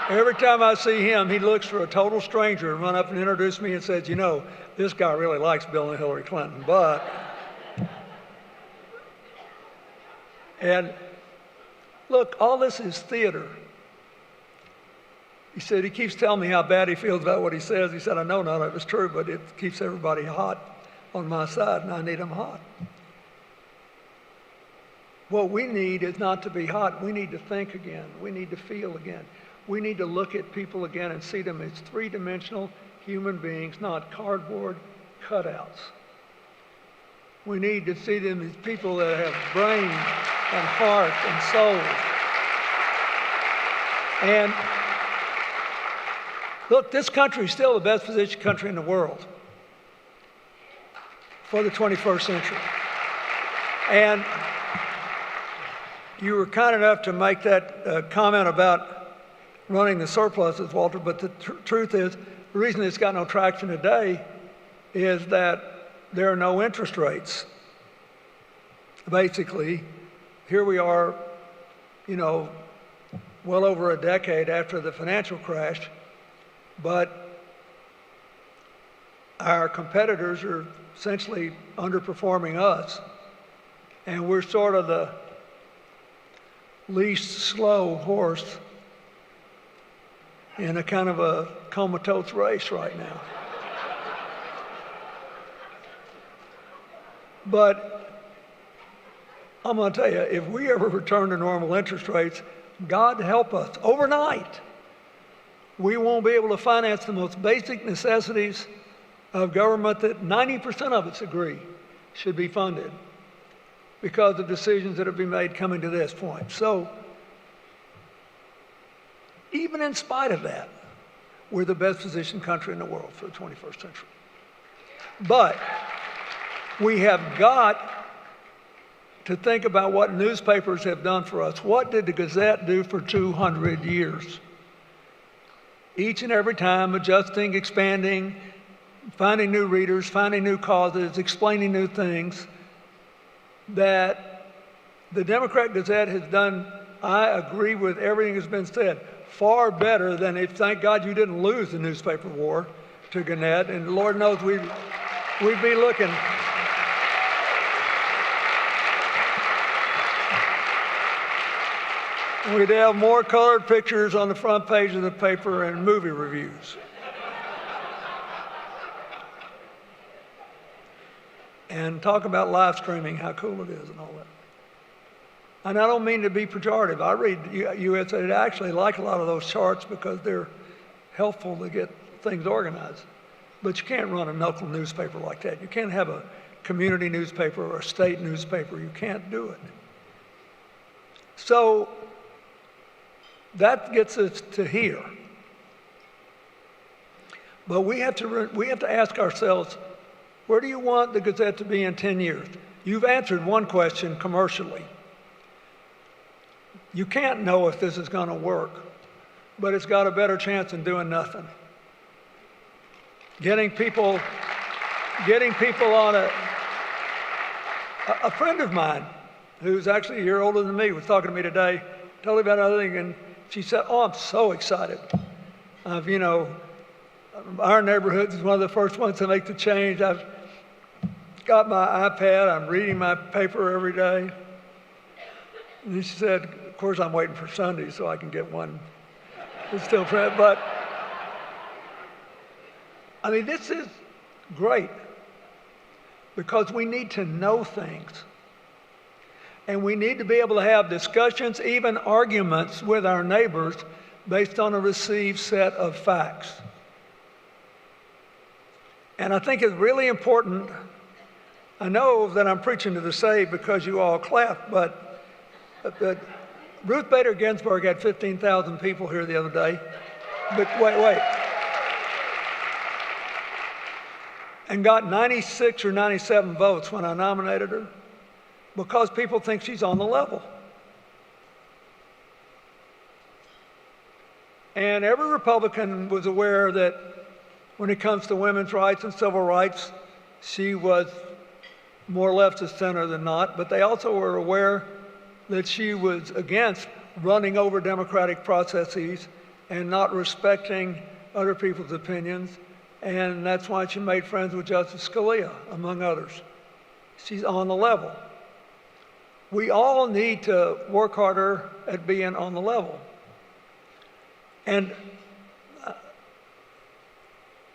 every time I see him, he looks for a total stranger and run up and introduce me and says, you know, this guy really likes Bill and Hillary Clinton, but. And look, all this is theater. He said, he keeps telling me how bad he feels about what he says. He said, I know none of it's true, but it keeps everybody hot on my side, and I need them hot. What we need is not to be hot. We need to think again. We need to feel again. We need to look at people again and see them as 3-dimensional human beings, not cardboard cutouts. We need to see them as people that have brains and heart and soul. And look, this country is still the best positioned country in the world for the 21st century. And you were kind enough to make that comment about running the surpluses, Walter, but the truth is, the reason it's got no traction today is that there are no interest rates. Basically, here we are, well over a decade after the financial crash, but our competitors are essentially underperforming us, and we're sort of the least slow horse in a kind of a comatose race right now. But I'm going to tell you, if we ever return to normal interest rates, God help us, overnight, we won't be able to finance the most basic necessities of government that 90% of us agree should be funded because of decisions that have been made coming to this point. So, even in spite of that, we're the best positioned country in the world for the 21st century. But we have got to think about what newspapers have done for us. What did the Gazette do for 200 years? Each and every time adjusting, expanding, finding new readers, finding new causes, explaining new things, that the Democrat-Gazette has done, I agree with everything that's been said, far better than if, thank God you didn't lose the newspaper war to Gannett, and Lord knows we'd be looking. We'd have more colored pictures on the front page of the paper and movie reviews. And talk about live streaming, how cool it is and all that. And I don't mean to be pejorative. I read USA Today. I actually like a lot of those charts because they're helpful to get things organized. But you can't run a local newspaper like that. You can't have a community newspaper or a state newspaper. You can't do it. So that gets us to here. But we have to ask ourselves, where do you want the Gazette to be in 10 years? You've answered one question commercially. You can't know if this is going to work, but it's got a better chance than doing nothing. Getting people on a friend of mine who's actually a year older than me was talking to me today, told me about another thing, and she said, "Oh, I'm so excited. Our neighborhood is one of the first ones to make the change. I've got my iPad. I'm reading my paper every day." And she said, "Of course, I'm waiting for Sunday so I can get one. It's still print, but I mean, this is great because we need to know things. And we need to be able to have discussions, even arguments with our neighbors based on a received set of facts. And I think it's really important. I know that I'm preaching to the saved because you all clap, but Ruth Bader Ginsburg had 15,000 people here the other day. But wait. And got 96 or 97 votes when I nominated her because people think she's on the level. And every Republican was aware that when it comes to women's rights and civil rights, she was more left of center than not, but they also were aware that she was against running over democratic processes and not respecting other people's opinions, and that's why she made friends with Justice Scalia, among others. She's on the level. We all need to work harder at being on the level. And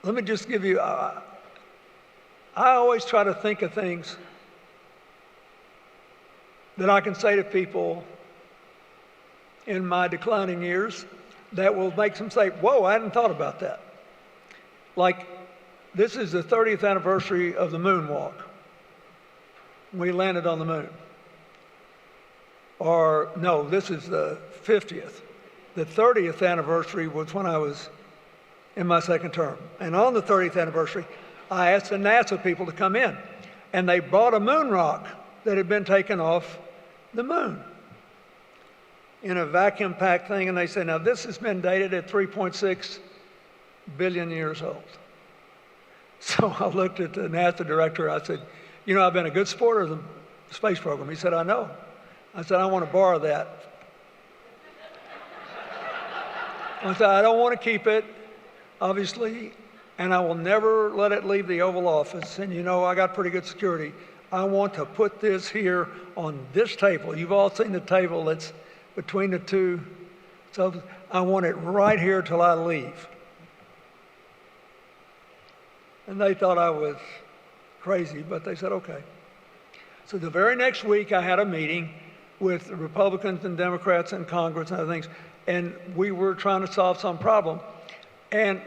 let me just give you, I always try to think of things that I can say to people in my declining years that will make them say, "Whoa, I hadn't thought about that." Like, this is the 30th anniversary of the moonwalk. We landed on the moon. Or, no, this is the 50th. The 30th anniversary was when I was in my second term. And on the 30th anniversary, I asked the NASA people to come in. And they brought a moon rock that had been taken off the moon in a vacuum-packed thing. And they said, now this has been dated at 3.6 billion years old. So I looked at the NASA director. I said, you know, I've been a good sport of the space program. He said, I know. I said, I want to borrow that. I said, I don't want to keep it, obviously, and I will never let it leave the Oval Office. And you know, I got pretty good security. I want to put this here on this table. You've all seen the table that's between the two. So I want it right here till I leave. And they thought I was crazy, but they said, okay. So the very next week, I had a meeting with the Republicans and Democrats in Congress and other things, and we were trying to solve some problem. And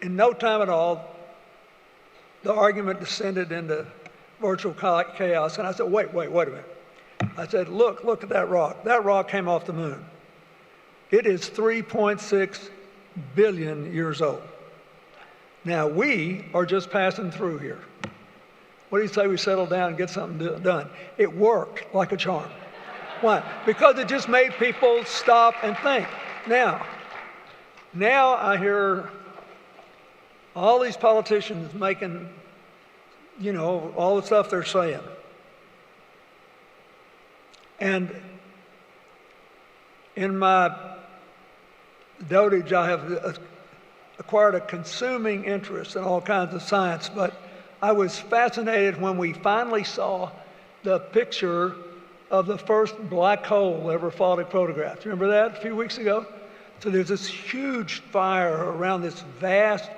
in no time at all, the argument descended into virtual chaos. And I said, wait a minute. I said, look at that rock. That rock came off the moon. It is 3.6 billion years old. Now, we are just passing through here. What do you say we settle down and get something done? It worked like a charm. Why? Because it just made people stop and think. Now I hear all these politicians making, you know, all the stuff they're saying. And in my dotage, I have acquired a consuming interest in all kinds of science, but I was fascinated when we finally saw the picture of the first black hole ever photographed. Remember that a few weeks ago? So there's this huge fire around this vast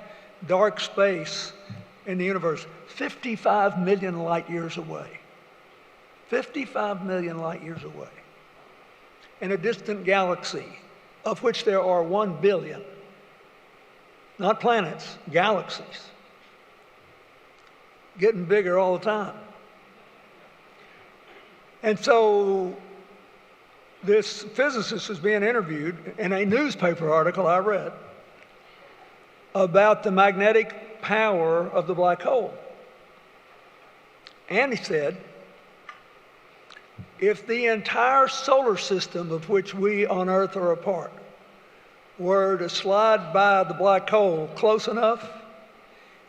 dark space in the universe, 55 million light years away. 55 million light years away. In a distant galaxy, of which there are 1 billion. Not planets, galaxies. Getting bigger all the time. And so this physicist was being interviewed in a newspaper article I read about the magnetic power of the black hole. And he said, if the entire solar system of which we on Earth are a part were to slide by the black hole close enough,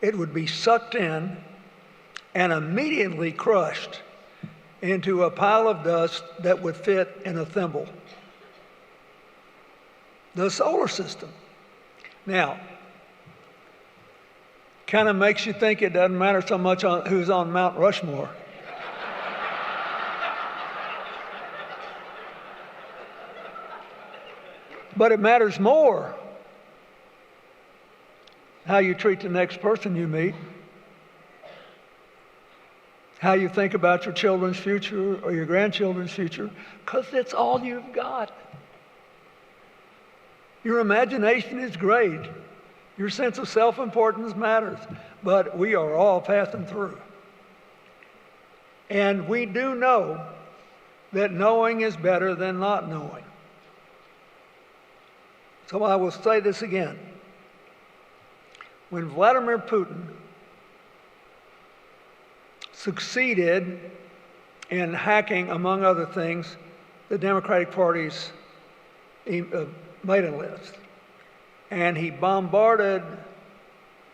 it would be sucked in and immediately crushed into a pile of dust that would fit in a thimble. The solar system. Now, kind of makes you think it doesn't matter so much who's on Mount Rushmore. But it matters more how you treat the next person you meet, how you think about your children's future or your grandchildren's future, because that's all you've got. Your imagination is great. Your sense of self-importance matters, but we are all passing through. And we do know that knowing is better than not knowing. So I will say this again. When Vladimir Putin succeeded in hacking, among other things, the Democratic Party's mailing list, and he bombarded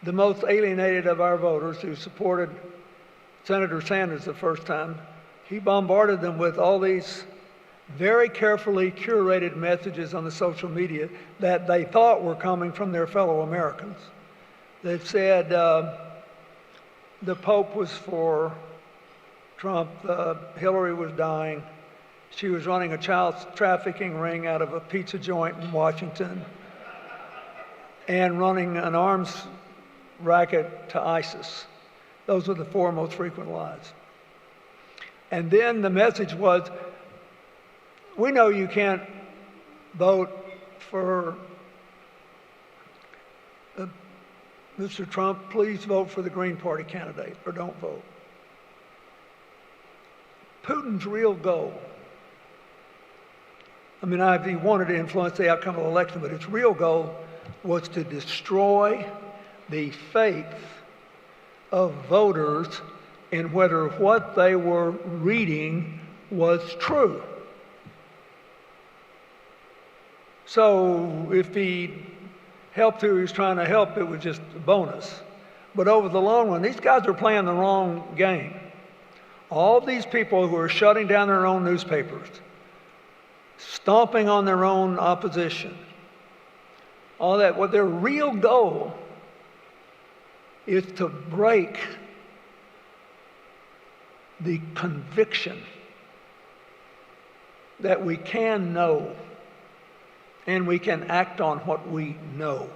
the most alienated of our voters who supported Senator Sanders the first time, he bombarded them with all these very carefully curated messages on the social media that they thought were coming from their fellow Americans. They said the Pope was for Trump, Hillary was dying, she was running a child trafficking ring out of a pizza joint in Washington, and running an arms racket to ISIS. Those were the 4 most frequent lies. And then the message was, we know you can't vote for Mr. Trump. Please vote for the Green Party candidate, or don't vote. Putin's real goal, I mean, he wanted to influence the outcome of the election, but its real goal was to destroy the faith of voters in whether what they were reading was true. So if he helped who he was trying to help, it was just a bonus. But over the long run, these guys are playing the wrong game. All these people who are shutting down their own newspapers, stomping on their own opposition, all that, what their real goal is to break the conviction that we can know and we can act on what we know,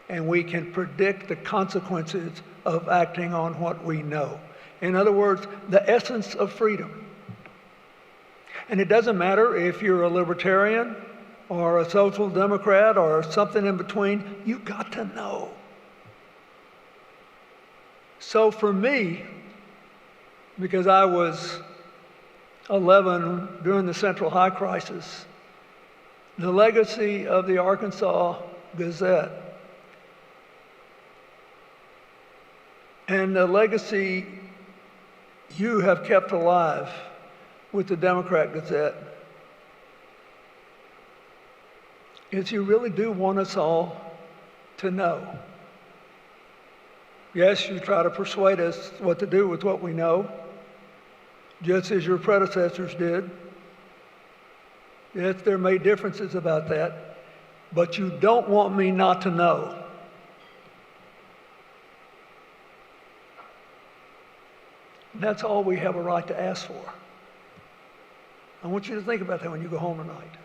and we can predict the consequences of acting on what we know. In other words, the essence of freedom. And it doesn't matter if you're a libertarian or a social democrat or something in between, you've got to know. So for me, because I was 11 during the Central High crisis, the legacy of the Arkansas Gazette and the legacy you have kept alive with the Democrat-Gazette is you really do want us all to know. Yes, you try to persuade us what to do with what we know, just as your predecessors did. Yes, there may be differences about that, but you don't want me not to know. That's all we have a right to ask for. I want you to think about that when you go home tonight.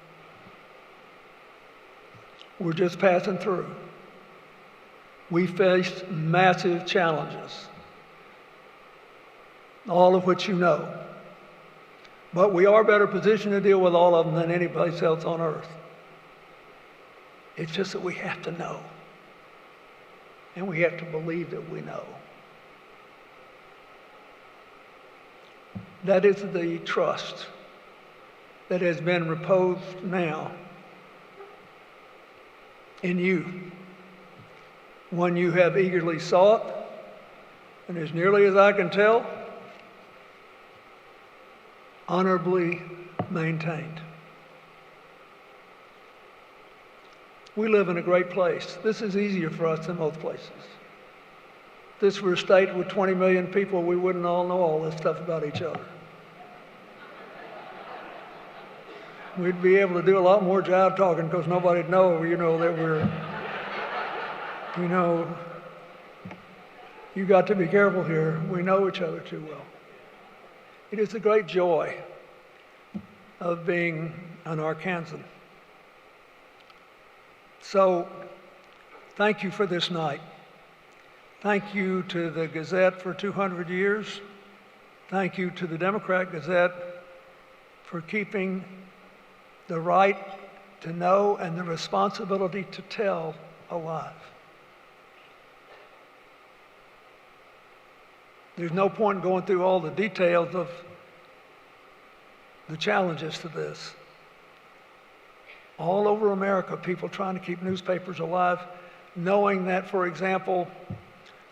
We're just passing through. We faced massive challenges, all of which you know. But we are better positioned to deal with all of them than any place else on earth. It's just that we have to know. And we have to believe that we know. That is the trust that has been reposed now in you, one you have eagerly sought, and as nearly as I can tell, honorably maintained. We live in a great place. This is easier for us than most places. If this were a state with 20 million people, we wouldn't all know all this stuff about each other. We'd be able to do a lot more jive talking because nobody'd know, that we're, you got to be careful here. We know each other too well. It is the great joy of being an Arkansan. So, thank you for this night. Thank you to the Gazette for 200 years. Thank you to the Democrat-Gazette for keeping the right to know and the responsibility to tell alive. There's no point in going through all the details of the challenges to this. All over America, people trying to keep newspapers alive, knowing that, for example,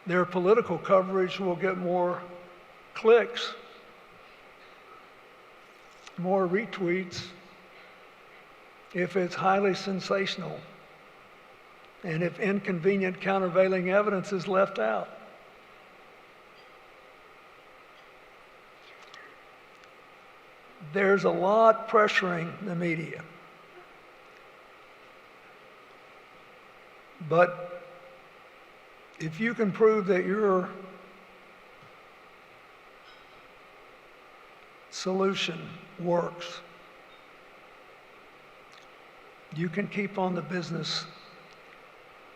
their political coverage will get more clicks, more retweets, if it's highly sensational and if inconvenient countervailing evidence is left out. There's a lot pressuring the media. But if you can prove that your solution works, you can keep on the business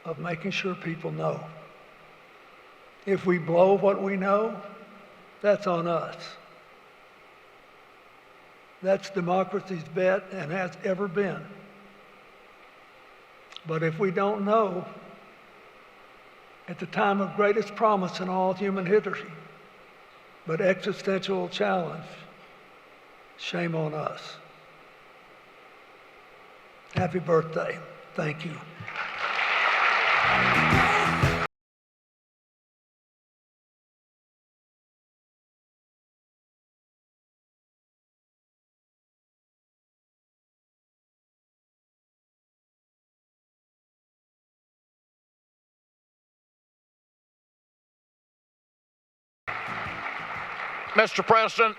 of making sure people know. If we blow what we know, that's on us. That's democracy's bet and has ever been. But if we don't know, at the time of greatest promise in all human history, but existential challenge, shame on us. Happy birthday. Thank you. Mr. President,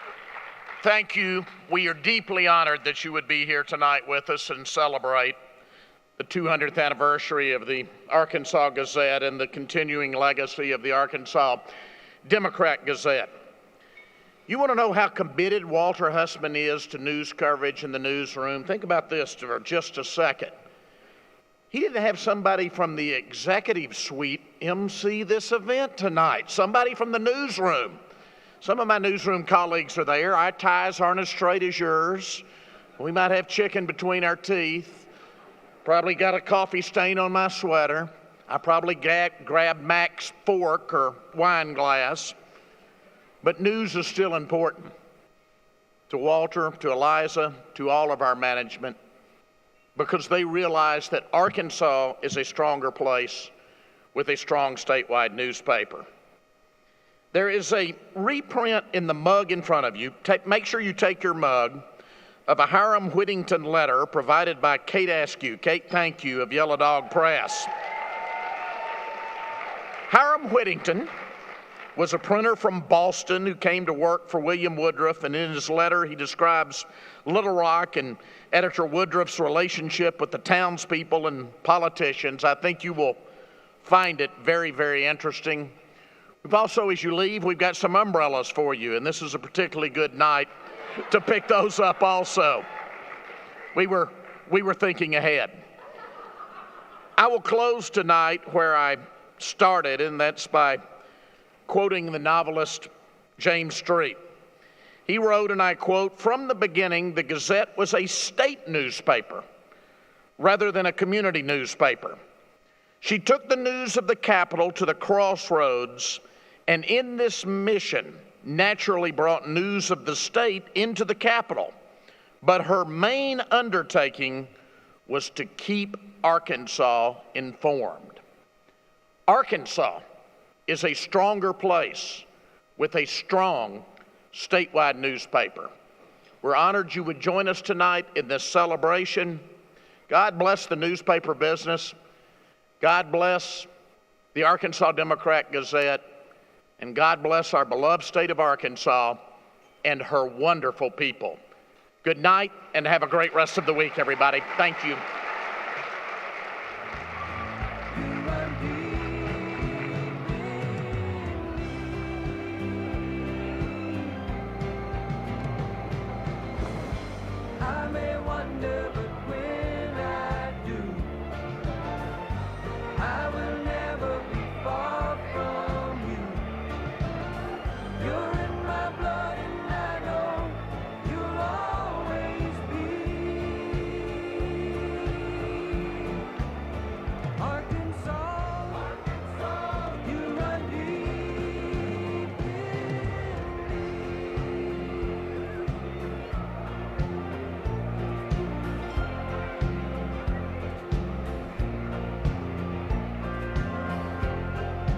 thank you. We are deeply honored that you would be here tonight with us and celebrate the 200th anniversary of the Arkansas Gazette and the continuing legacy of the Arkansas Democrat-Gazette. You want to know how committed Walter Hussman is to news coverage in the newsroom? Think about this for just a second. He didn't have somebody from the executive suite MC this event tonight, somebody from the newsroom. Some of my newsroom colleagues are there. Our ties aren't as straight as yours. We might have chicken between our teeth. Probably got a coffee stain on my sweater. I probably grabbed Mack's fork or wine glass. But news is still important to Walter, to Eliza, to all of our management, because they realize that Arkansas is a stronger place with a strong statewide newspaper. There is a reprint in the mug in front of you. Make sure you take your mug of a Hiram Whittington letter provided by Kate Askew. Kate, thank you, of Yellow Dog Press. Hiram Whittington was a printer from Boston who came to work for William Woodruff, and in his letter he describes Little Rock and editor Woodruff's relationship with the townspeople and politicians. I think you will find it very, very interesting. We've also, as you leave, we've got some umbrellas for you, and this is a particularly good night to pick those up also. We were thinking ahead. I will close tonight where I started, and that's by quoting the novelist James Street. He wrote, and I quote, "From the beginning, the Gazette was a state newspaper rather than a community newspaper. She took the news of the capital to the crossroads, and in this mission naturally brought news of the state into the capital. But her main undertaking was to keep Arkansas informed." Arkansas is a stronger place with a strong statewide newspaper. We're honored you would join us tonight in this celebration. God bless the newspaper business. God bless the Arkansas Democrat-Gazette, and God bless our beloved state of Arkansas and her wonderful people. Good night, and have a great rest of the week, everybody. Thank you.